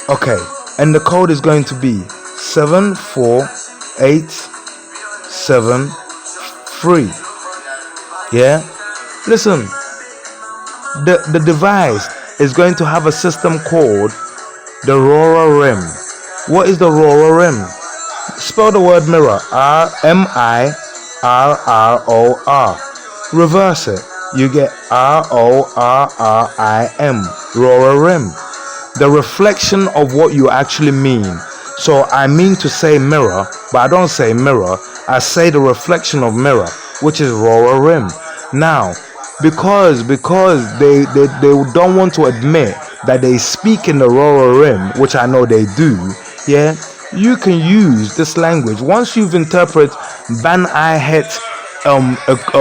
Okay. And the code is going to be 74873. Listen, the device is going to have a system called the Aurora Rim. What is the Aurora Rim? Spell the word mirror. RMIRROR. Reverse it. You get RORRIM. Aurora Rim. The reflection of what you actually mean. So I mean to say mirror, but I don't say mirror. I say the reflection of mirror, which is Rora Rim. Now, because they don't want to admit that they speak in the Rora Rim, which I know they do, yeah, you can use this language. Once you've interpreted Ban I Het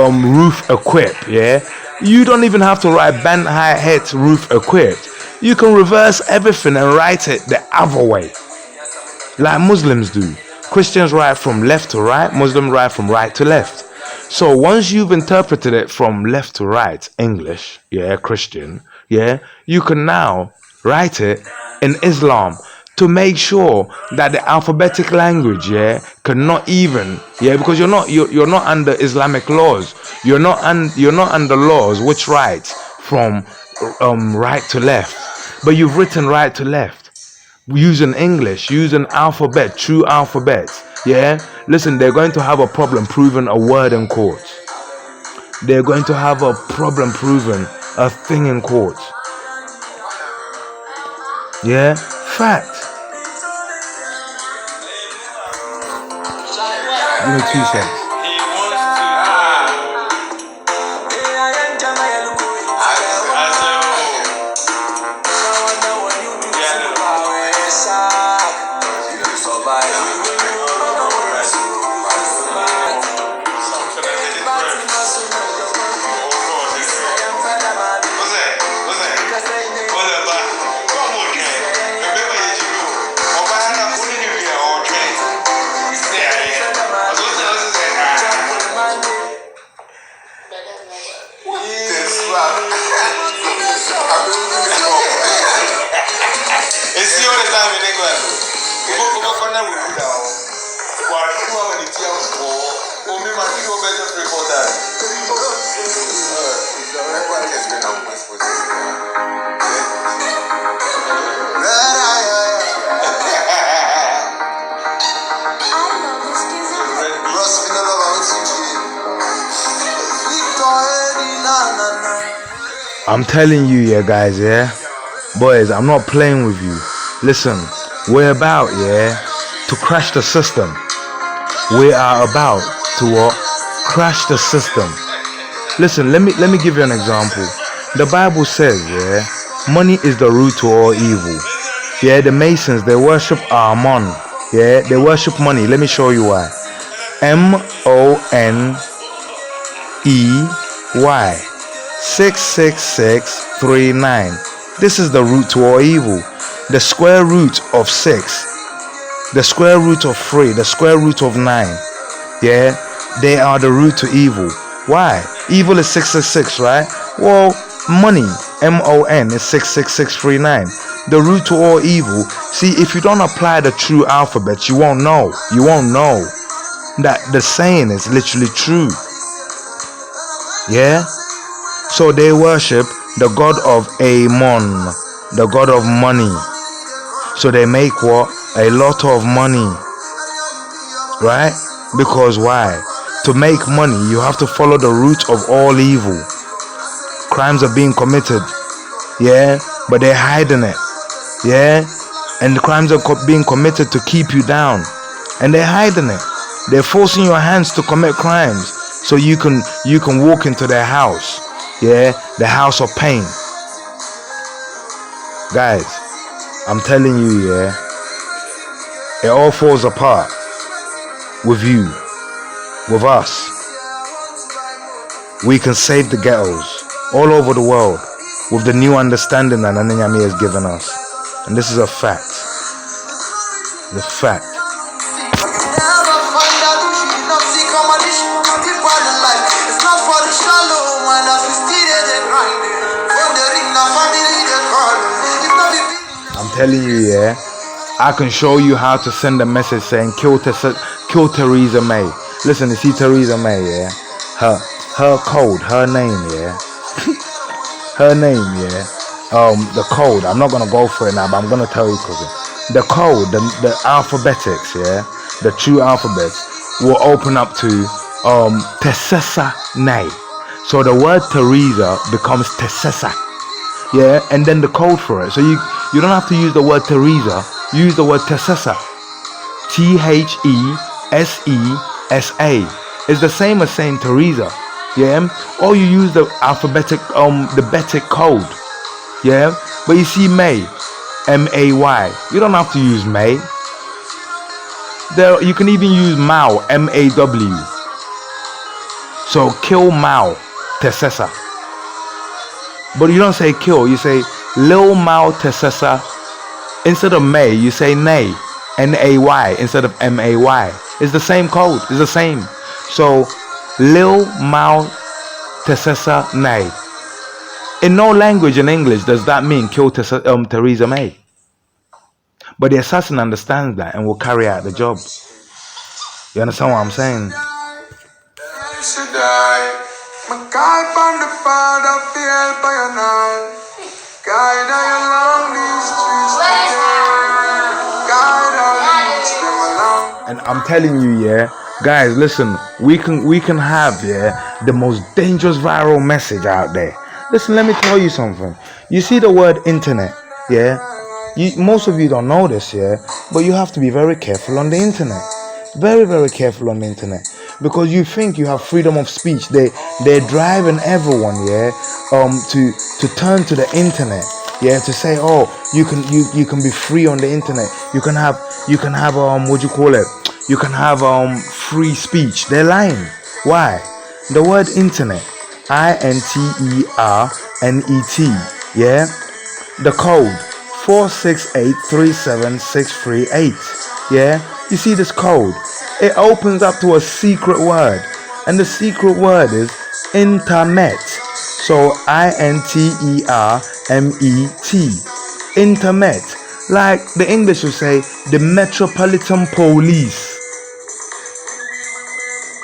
roof equip, yeah, you don't even have to write Ban I Het roof equipped. You can reverse everything and write it the other way, like Muslims do. Christians write from left to right, Muslims write from right to left. So once you've interpreted it from left to right, English, yeah, Christian, yeah, you can now write it in Islam to make sure that the alphabetic language, yeah, cannot even, yeah, because you're not under Islamic laws. You're not under laws which write from right to left, but you've written right to left using English, using alphabet, true alphabet. Yeah, listen, they're going to have a problem proving a word in court. They're going to have a problem proving a thing in court. Yeah, fact. Give me 2 cents. I'm telling you, yeah, guys, yeah, boys, I'm not playing with you. Listen, we're about, yeah, to crash the system. We are about to what? Crash the system. Listen, let me give you an example. The Bible says, yeah, money is the root to all evil. Yeah, the Masons, they worship Ammon. Yeah, they worship money. Let me show you why. MONEY 66639. This is the root to all evil. The square root of 6, the square root of 3, the square root of 9. Yeah, they are the root to evil. Why? Evil is 666, right? Well, money, MON, is 66639. The root to all evil. See, if you don't apply the true alphabet, you won't know. You won't know that the saying is literally true. Yeah? So they worship the god of Ammon, the god of money. So they make what? A lot of money. Right? Because why? To make money, you have to follow the root of all evil. Crimes are being committed. Yeah? But they're hiding it. Yeah? And the crimes are being committed to keep you down. And they're hiding it. They're forcing your hands to commit crimes so you can walk into their house. Yeah, the house of pain. Guys, I'm telling you, yeah, it all falls apart with you, with us. We can save the ghettos all over the world with the new understanding that Nanyami has given us. And this is a fact. The fact. I'm telling you, yeah, I can show you how to send a message saying kill Theresa May. Listen, you see Theresa May, yeah, her code, her name, yeah, her name, yeah, the code, I'm not gonna go for it now, but I'm gonna tell you, cousin. The code, the alphabetics, yeah, the true alphabets will open up to Theresa May. So the word Teresa becomes Tessessa. Yeah, and then the code for it. So you don't have to use the word Teresa, use the word Tessessa. T-H-E-S-E-S-A. It's the same as saying Teresa. Yeah, or you use the alphabetic the Betic code. Yeah, but you see May, M-A-Y. You don't have to use May. There, you can even use Mao, M-A-W. So kill Mao, Tesesa. But you don't say kill, you say Lil Mao Tesesa. Instead of May, you say Nay, N-A-Y instead of M-A-Y. It's the same code, it's the same. So Lil Mao Tesesa Nay. In no language in English does that mean kill Theresa May. But the assassin understands that and will carry out the job. You understand what I'm saying? And I'm telling you, yeah, guys, listen, we can have, yeah, the most dangerous viral message out there. Listen, let me tell you something. You see the word internet, yeah? Most of you don't know this, yeah, but you have to be very careful on the internet. Very, very careful on the internet, because you think you have freedom of speech. They're driving everyone, yeah, to turn to the internet, yeah, to say, oh, you can be free on the internet. You can have what you call it? You can have free speech. They're lying. Why? The word internet, I-N-T-E-R-N-E-T, yeah, the code 4683768, yeah. You see this code? It opens up to a secret word, and the secret word is internet. So I-N-T-E-R-M-E-T, internet. Like the English will say, the Metropolitan Police.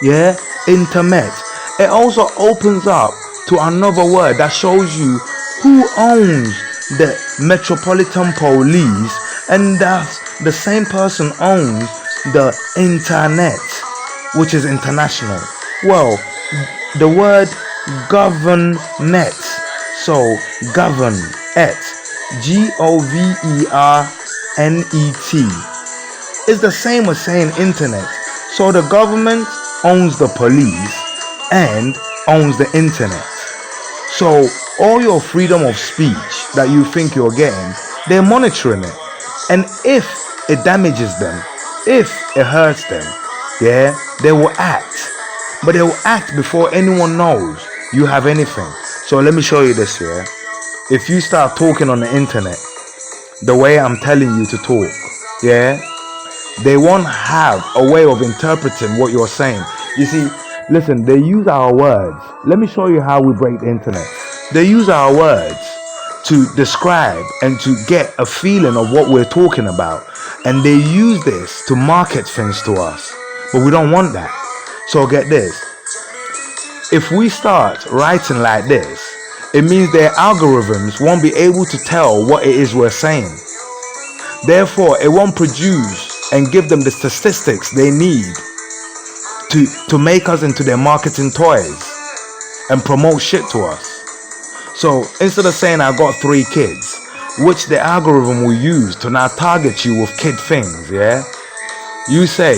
Yeah, internet. It also opens up to another word that shows you who owns the Metropolitan Police, and thus the same person owns the internet, which is international. Well, the word governnet, so governnet, G-O-V-E-R-N-E-T, is the same as saying internet. So the government owns the police and owns the internet. So all your freedom of speech that you think you're getting, they're monitoring it. And if it damages them, if it hurts them, yeah, they will act. But they will act before anyone knows you have anything. So let me show you this here. If you start talking on the internet the way I'm telling you to talk, yeah, they won't have a way of interpreting what you're saying. You see, listen, they use our words. Let me show you how we break the internet. They use our words to describe and to get a feeling of what we're talking about. And they use this to market things to us. But we don't want that. So get this. If we start writing like this, it means their algorithms won't be able to tell what it is we're saying. Therefore, it won't produce and give them the statistics they need to make us into their marketing toys and promote shit to us. So instead of saying I got 3 kids, which the algorithm will use to now target you with kid things, yeah, you say,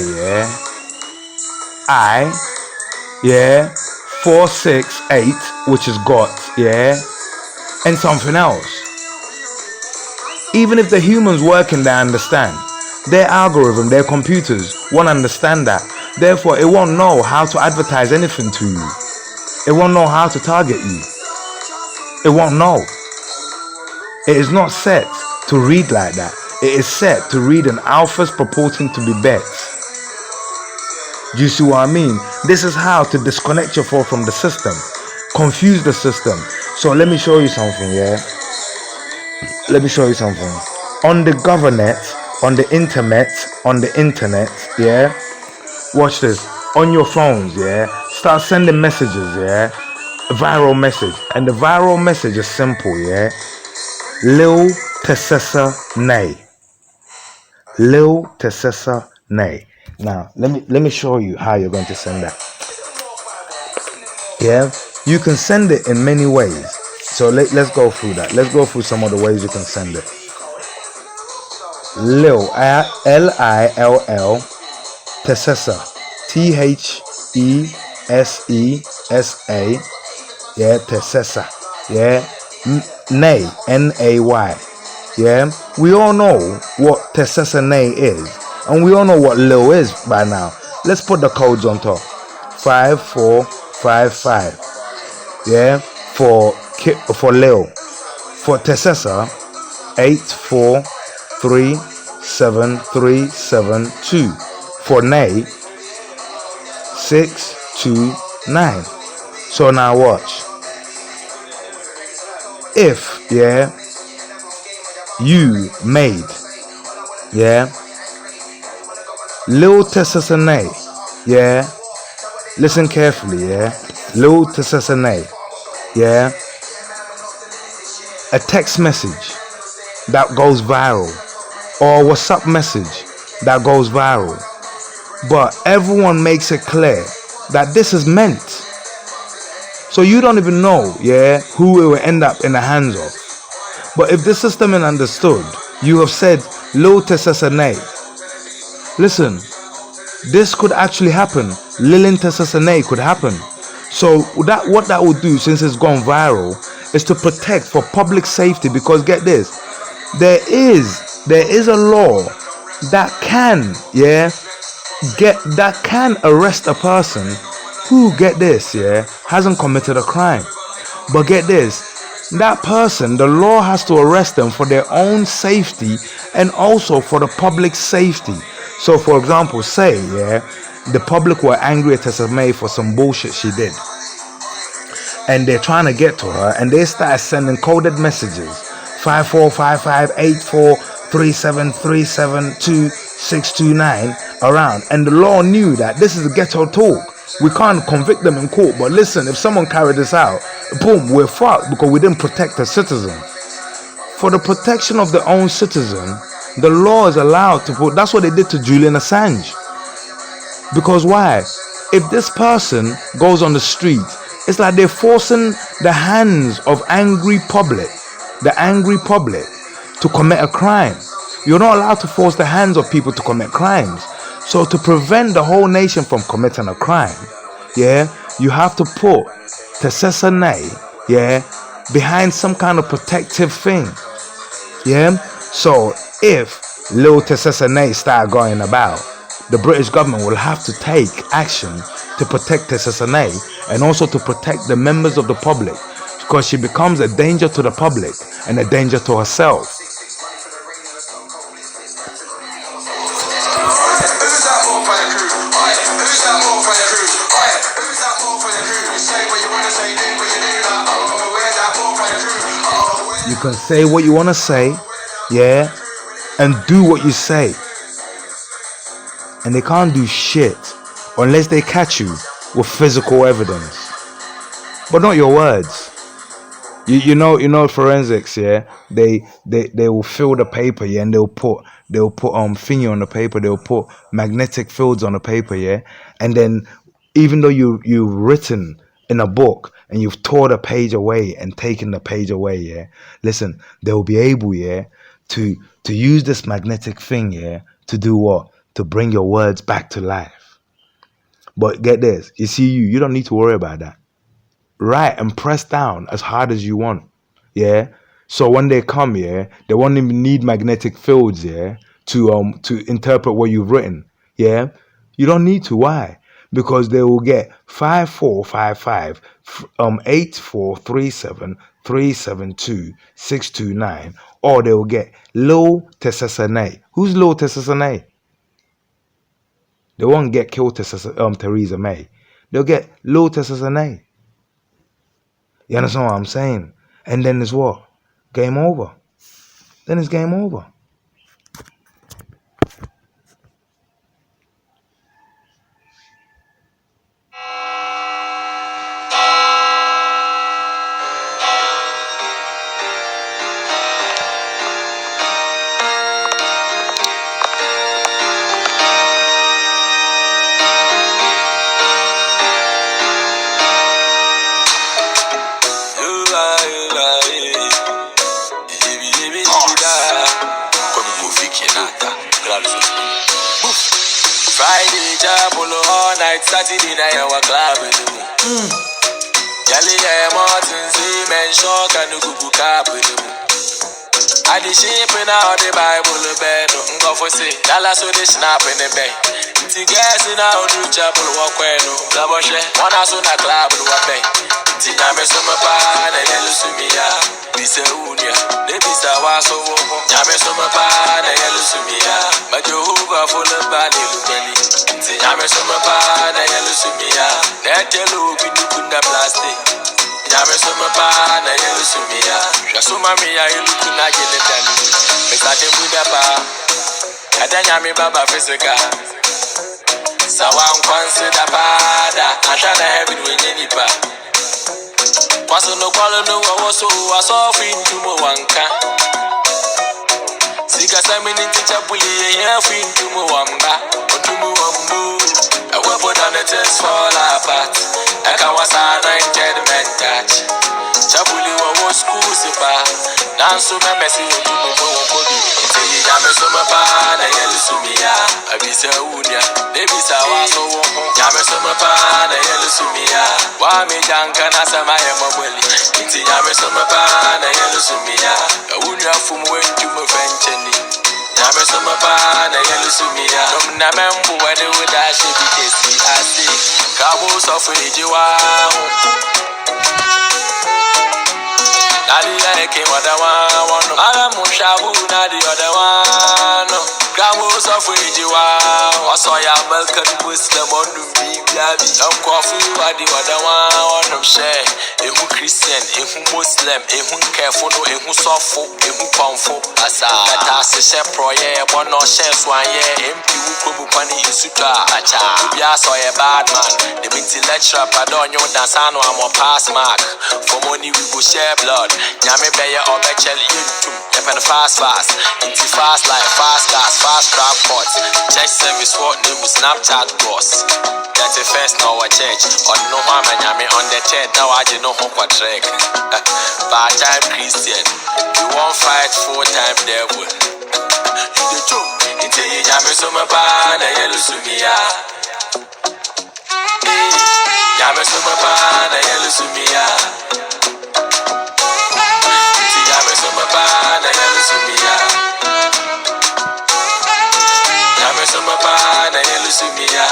yeah, 468, which is got, yeah, and something else. Even if the humans working there understand, their algorithm, their computers won't understand that. Therefore, it won't know how to advertise anything to you. It won't know how to target you. It won't know. It is not set to read like that. It is set to read an alphas purporting to be bets. Do you see what I mean? This is how to disconnect yourself from the system, confuse the system. So let me show you something, yeah? Let me show you something. On the government, on the internet, yeah? Watch this. On your phones, yeah? Start sending messages, yeah? A viral message. And the viral message is simple, yeah? Lil Tesesa Nay. Lil Tesesa Nay. Now, let me show you how you're going to send that. Yeah? You can send it in many ways. So let's go through that. Let's go through some of the ways you can send it. Lil, Lill, Tessessa, Thessesa, yeah, Tessessa, yeah, Nay, Nay, yeah. We all know what Tessessa Nay is, and we all know what Lil is by now. Let's put the codes on top. 5455, yeah, for Lil. For Tessessa, 8437372. For Nay, 629. So now watch. If, yeah, you made, yeah, Lil Tessessa, yeah, listen carefully, yeah, Lil Tessessa, yeah, a text message that goes viral, or a WhatsApp message that goes viral, but everyone makes it clear that this is meant. So you don't even know, yeah, who it will end up in the hands of. But if the system is understood, you have said, Lil Tessessa, listen, this could actually happen. Lilin Tessessa could happen. So what that will do, since it's gone viral, is to protect for public safety. Because get this, there is a law that can, yeah, that can arrest a person who, get this, yeah, hasn't committed a crime. But get this, that person, the law has to arrest them for their own safety and also for the public safety. So for example, say, yeah, the public were angry at Tessa May for some bullshit she did, and they're trying to get to her, and they start sending coded messages, 54558437372629 around, and the law knew that this is a ghetto talk. We can't convict them in court, but listen, if someone carried this out, boom, we're fucked because we didn't protect the citizen. For the protection of their own citizen, the law is allowed to put. That's what they did to Julian Assange. Because why? If this person goes on the street, it's like they're forcing the hands of the angry public, to commit a crime. You're not allowed to force the hands of people to commit crimes. So to prevent the whole nation from committing a crime, yeah, you have to put Tessessa, yeah, behind some kind of protective thing, yeah. So if Lil Tessessa start going about, the British government will have to take action to protect Tessessa and also to protect the members of the public, because she becomes a danger to the public and a danger to herself. You can say what you want to say, yeah, and do what you say. And they can't do shit unless they catch you with physical evidence, but not your words. You know forensics, yeah. They will fill the paper, yeah, and they'll put thingy on the paper. They'll put magnetic fields on the paper, yeah. And then even though you've written in a book and you've tore the page away and taken the page away, yeah. Listen, they'll be able, yeah, to use this magnetic thing, yeah, to do what? To bring your words back to life. But get this, you don't need to worry about that. Write and press down as hard as you want, yeah. So when they come, yeah, they won't even need magnetic fields, yeah, to interpret what you've written, yeah. You don't need to. Why? Because they will get 5455 8437372 or they will get Lil Tessessa. Who's Lil Tessessa? They won't get killed Theresa May. They'll get Lil Tessessa. You understand what I'm saying? And then it's what? Game over. Then it's game over. chapel all night. Saturday night, our club with the moon. Yali, Martin, men shock and Gugu cap with the moon. I did shape in out the Bible, the bed. Go for say, Dallas so they snap in the bed. It's gas in out the chapel, walk when no. Laboshe, one house on a club, the way. Tinyame soma pa na yelusumia Bise unia Nebisa waso woho Nyame soma pa na yelusumia Majohuva fula bani lubeli Tinyame soma pa na yelusumia Netelu binukunda plastic Nyame soma pa na yelusumia Shasuma miya ilukuna jeletani Mesate muda pa Kada nyame baba fisika Sawa nkwansi da pada Ashana heaven wenye nipa Kwaso no kwalo no waso wasofi ntumo wanka Sika samini ticha puli ya fi ntumo wamba Ntumo wambu Ewe poda netes fall apart Eka wasa anointed men touch Chapuli wawo school sipa Nansu memesi ntumo wakobi Nteyi nyame soma pa na yelusumia Abisa unia Nebisa waso woho Nyame soma pa na yelusumia Wame janka na sama mweli Inti nyame soma pa na yelusumia Unia fumu wentumo vencheni Nyame soma pa na yelusumia Nomna membu wade udashi bitesi asi Kamu sofri jiwahu Nadi ya eke wadawa Mara mushabu nadi wadawa Kamu sofri jiwahu Wasoya Balkan Muslim Ondum bibiabi Mkofu wadi wadawa Share Ehu Christian, ehu Muslim, ehu kefono, ehu sofo, ehu pamfo Asa Kata se she proye, bono she swanye MP wukobu pani insuka Acha Ubia so ye bad man The minti lecturer padonyo dansano amo pass mark For money we go share blood Nyame beye obecheli yuntum Yepen fast Inti fast life, fast gas, fast crab pots Church service what name Snapchat boss That's the first now a church On no harm and nyame on the church Now I do no hope trick Part-time Christian You won't fight full-time devil You the joke Inte ye nyame soma pa na yelusumia Nyame soma pa na yelusumia Inte nyame soma pa na yelusumia Nyame soma pa na yelusumia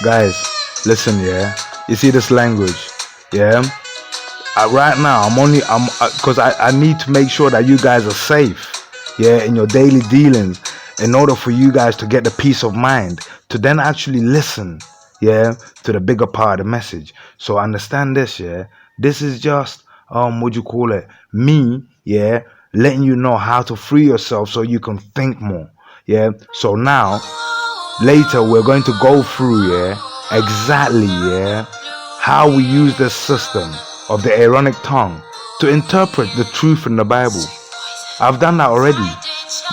Guys, listen, yeah. You see this language, yeah. Right now, because I need to make sure that you guys are safe, yeah, in your daily dealings, in order for you guys to get the peace of mind to then actually listen, yeah, to the bigger part of the message. So understand this, yeah. This is just what you call it, me, yeah, letting you know how to free yourself so you can think more, yeah. So now. Later, we're going to go through, yeah, exactly, yeah, how we use this system of the Aaronic tongue to interpret the truth in the Bible. I've done that already,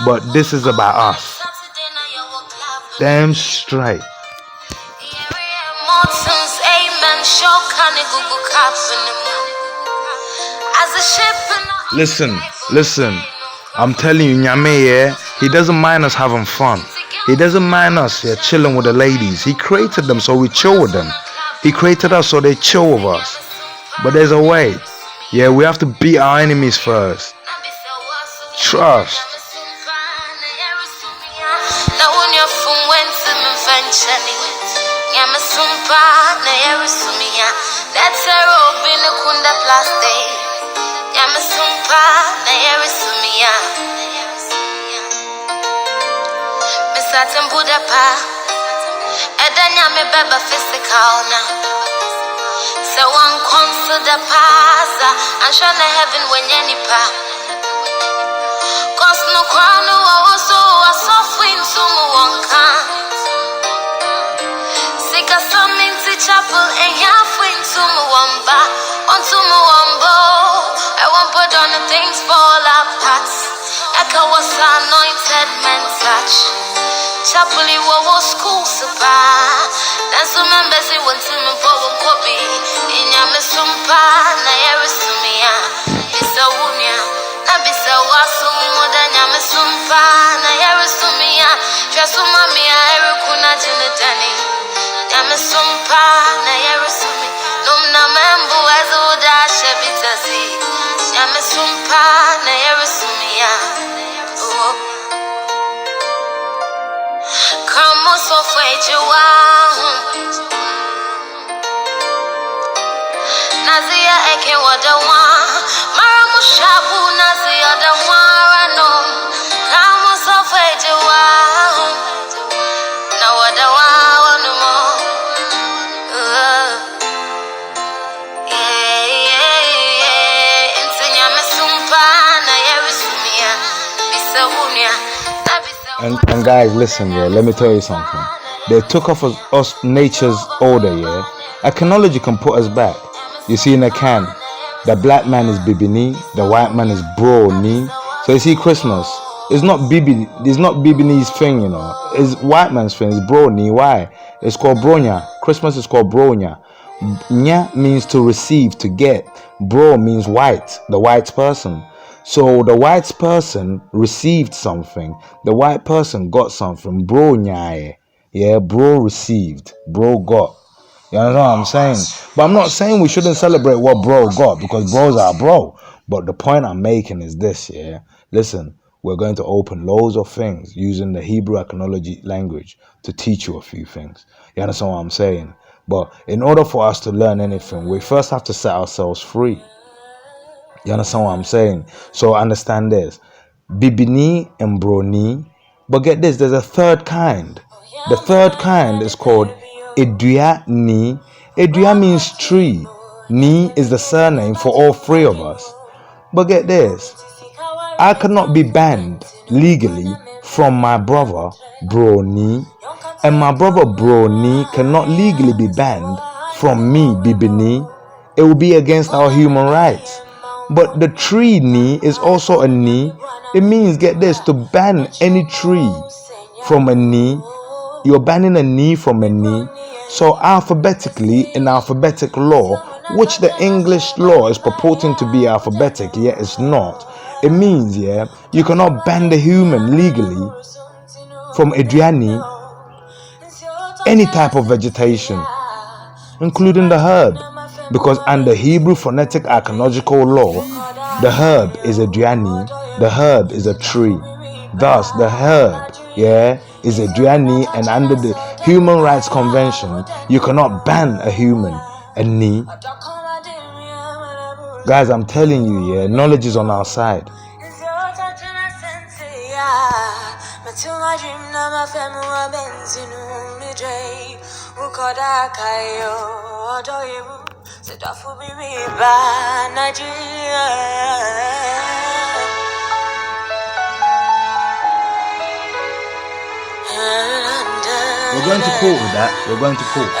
but this is about us. Damn straight. Listen. I'm telling you, Nyame, yeah, he doesn't mind us having fun. He doesn't mind us chilling with the ladies. He created them so we chill with them. He created us so they chill with us. But there's a way. Yeah, we have to beat our enemies first. Trust. Satin Buddha pa Edanya me beba physical now So one consider pasa And shine heaven when any pa Cause no crown no also a soft wind so one can Sika something to chapel and half wind so one ba On to one bow I won't put on the things fall apart Eka was anointed men touch Chapuli wo school sapa Nansu members want to me for kobi Inyame sumpa na yerisumia Bisa unia na bisa wasu Moda nyame sumpa na yerisumia Mia, Trasuma Mia, Ericuna Jinatani. Yamasumpa, Nayarasumi, Lumna Mambu as old as Shabitasi. Yamasumpa, Nayarasumia. Come on, so Nazia eke wadawa Maramushabu Nazia dawa no Kamo sofejewa Na wadawa no more Intinya mesumpa na yerisumia Bisawunia And guys, listen, yeah, let me tell you something. They took off us nature's order, yeah. Acknowledge can put us back. You see in a can, the black man is Bibini, the white man is Bro Ni. So you see Christmas, it's not Bibini's thing, you know. It's white man's thing, it's Bro Ni. Why? It's called Bronya. Christmas is called Bronya. Nya means to receive, to get. Bro means white, the white person. So the white person received something. The white person got something. Bro nyaye. Yeah, bro received. Bro got. You know what I'm saying? But I'm not saying we shouldn't celebrate what bro got, because bros are bro. But the point I'm making is this, yeah? Listen, we're going to open loads of things using the Hebrew Acknowledge language to teach you a few things. You understand what I'm saying? But in order for us to learn anything, we first have to set ourselves free. You understand what I'm saying? So understand this. Bibini and Broni. But get this, there's a third kind. The third kind is called Edua Ni. Edua means tree. Ni is the surname for all three of us. But get this. I cannot be banned legally from my brother Broni. And my brother Broni cannot legally be banned from me Bibini. It will be against our human rights. But the tree ni is also a ni. It means, get this, to ban any tree from a ni. You're banning a ni from a ni. So alphabetically, in alphabetic law, which the English law is purporting to be alphabetic, yet it's not. It means, yeah, you cannot ban the human legally from Adriani, any type of vegetation, including the herb. Because under Hebrew phonetic archaeological law, the herb is a driani, the herb is a tree. Thus, the herb, yeah, is a driani, and under the Human Rights Convention, you cannot ban a human, a ni. Guys, I'm telling you, yeah, knowledge is on our side. We're going to court with that. We're going to court.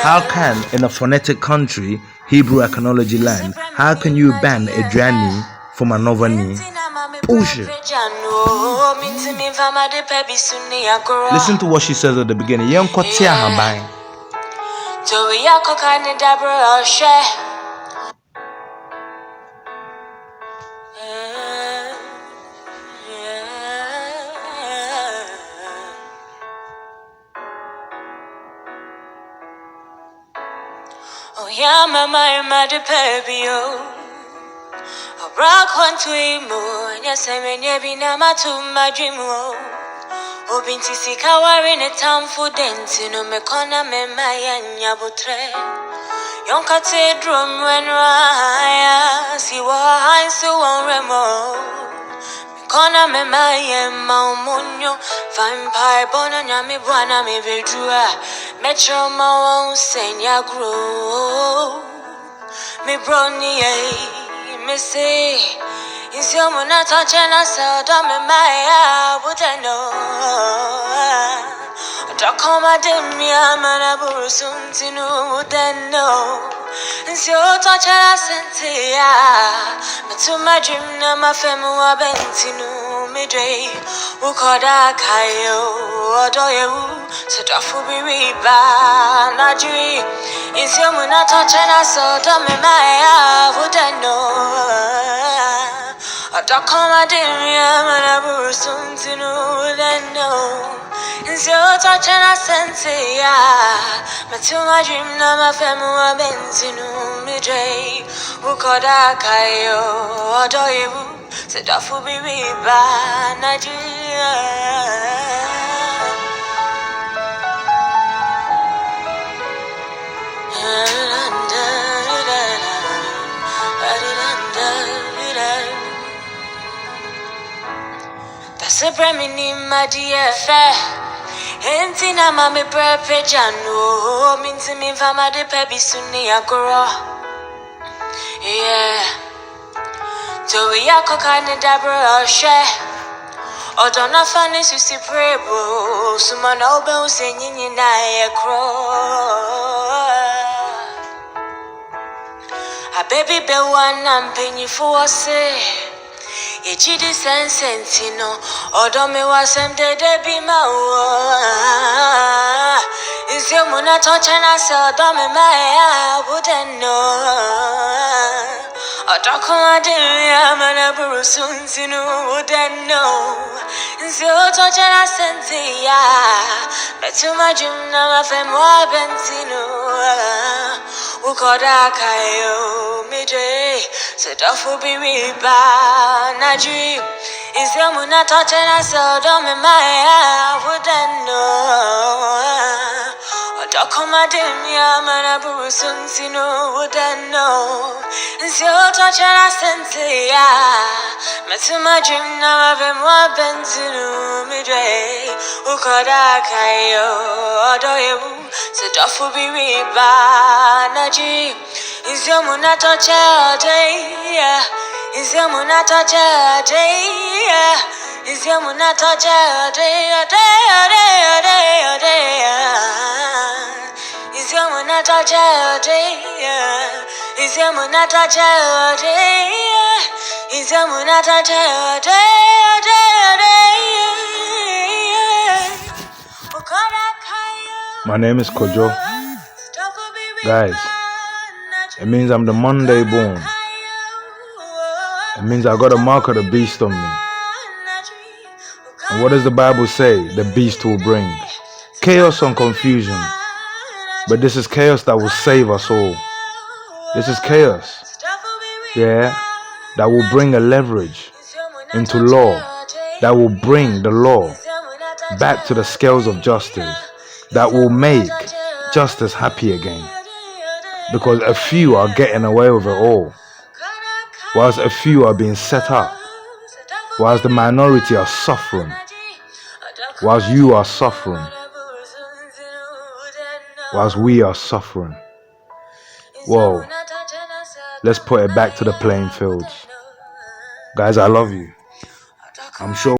How can, in a phonetic country, Hebrew Acknowledge land, how can you ban a Drani from another ni? Bullshit. Listen to what she says at the beginning. Oh yeah, mama, the baby, oh. Rock one to him, yes, I mean, Yabina to my dream. Oh, Binti Sikawa in a town for dancing, no Mekona, Maya, Yabutre. Young cathedral when Raya, see what I so on Remo. Mekona, Maya, Mamunyo, fine pie, Bonanyami, Buana, me Vedua, Metro Mawon, Senya grow. Me brony, me say, is your mona touching us out of me, Maya, would I know? Don't come at me, I'm an abu soon to know, would I know? It's your touch, I sent but to my dream, now my family, Bentinu, me day, who called a Kayo, or do you? Said off will be reba, not dream. Is your mona touching us out of me, Maya, would I know? Odakoma dimya manaburu suntinu no. Inso touchana sense ya. Matuma dream na mafemu wa benzinu midre. Ukoda kayo odoyebu. Sedafu bibiba Nigeria. That's a bremini, my dear fair. Entina mami prepe jano. Minti mi fama de pebi suni agora. Yeah. Joey yakokane dabra share. Odona fani susi prebo. Sumana obe usenyini na ye crow. A baby be one and penny for say. Ye chidi sensentino. Odo me wasem de be ma. Is your muna touch and I saw me my wouldn't know. Odakoma dimya manaburu suntinu wouldn't know. Is your touch and I sent ya. Betuma dream na mafemo benzino. Ukoda kayo midre. Sedafu bibiba Nigeria. Is your muna touch and I saw me my wouldn't know. Odakoma dimya manaburu suntinu wouldn't know. Is your touch and I sent ya. Matuma dream na mafemo benzino midre. Ukoda kayo odoyebu. Sedafu bibiba Nigeria. Is your muna touch all day? Is your muna touch all day? Is your muna touch all day? Is your muna touch all day? Is your muna touch all day? Is your muna touch all My name is Kojo. Guys, it means I'm the Monday born. It means I got a mark of the beast on me. And what does the Bible say the beast will bring? Chaos and confusion. But this is chaos that will save us all. This is chaos, yeah, that will bring a leverage into law, that will bring the law back to the scales of justice, that will make justice happy again. Because a few are getting away with it all, whilst a few are being set up, whilst the minority are suffering, whilst you are suffering, whilst we are suffering. Whoa, let's put it back to the playing fields. Guys, I love you. I'm sure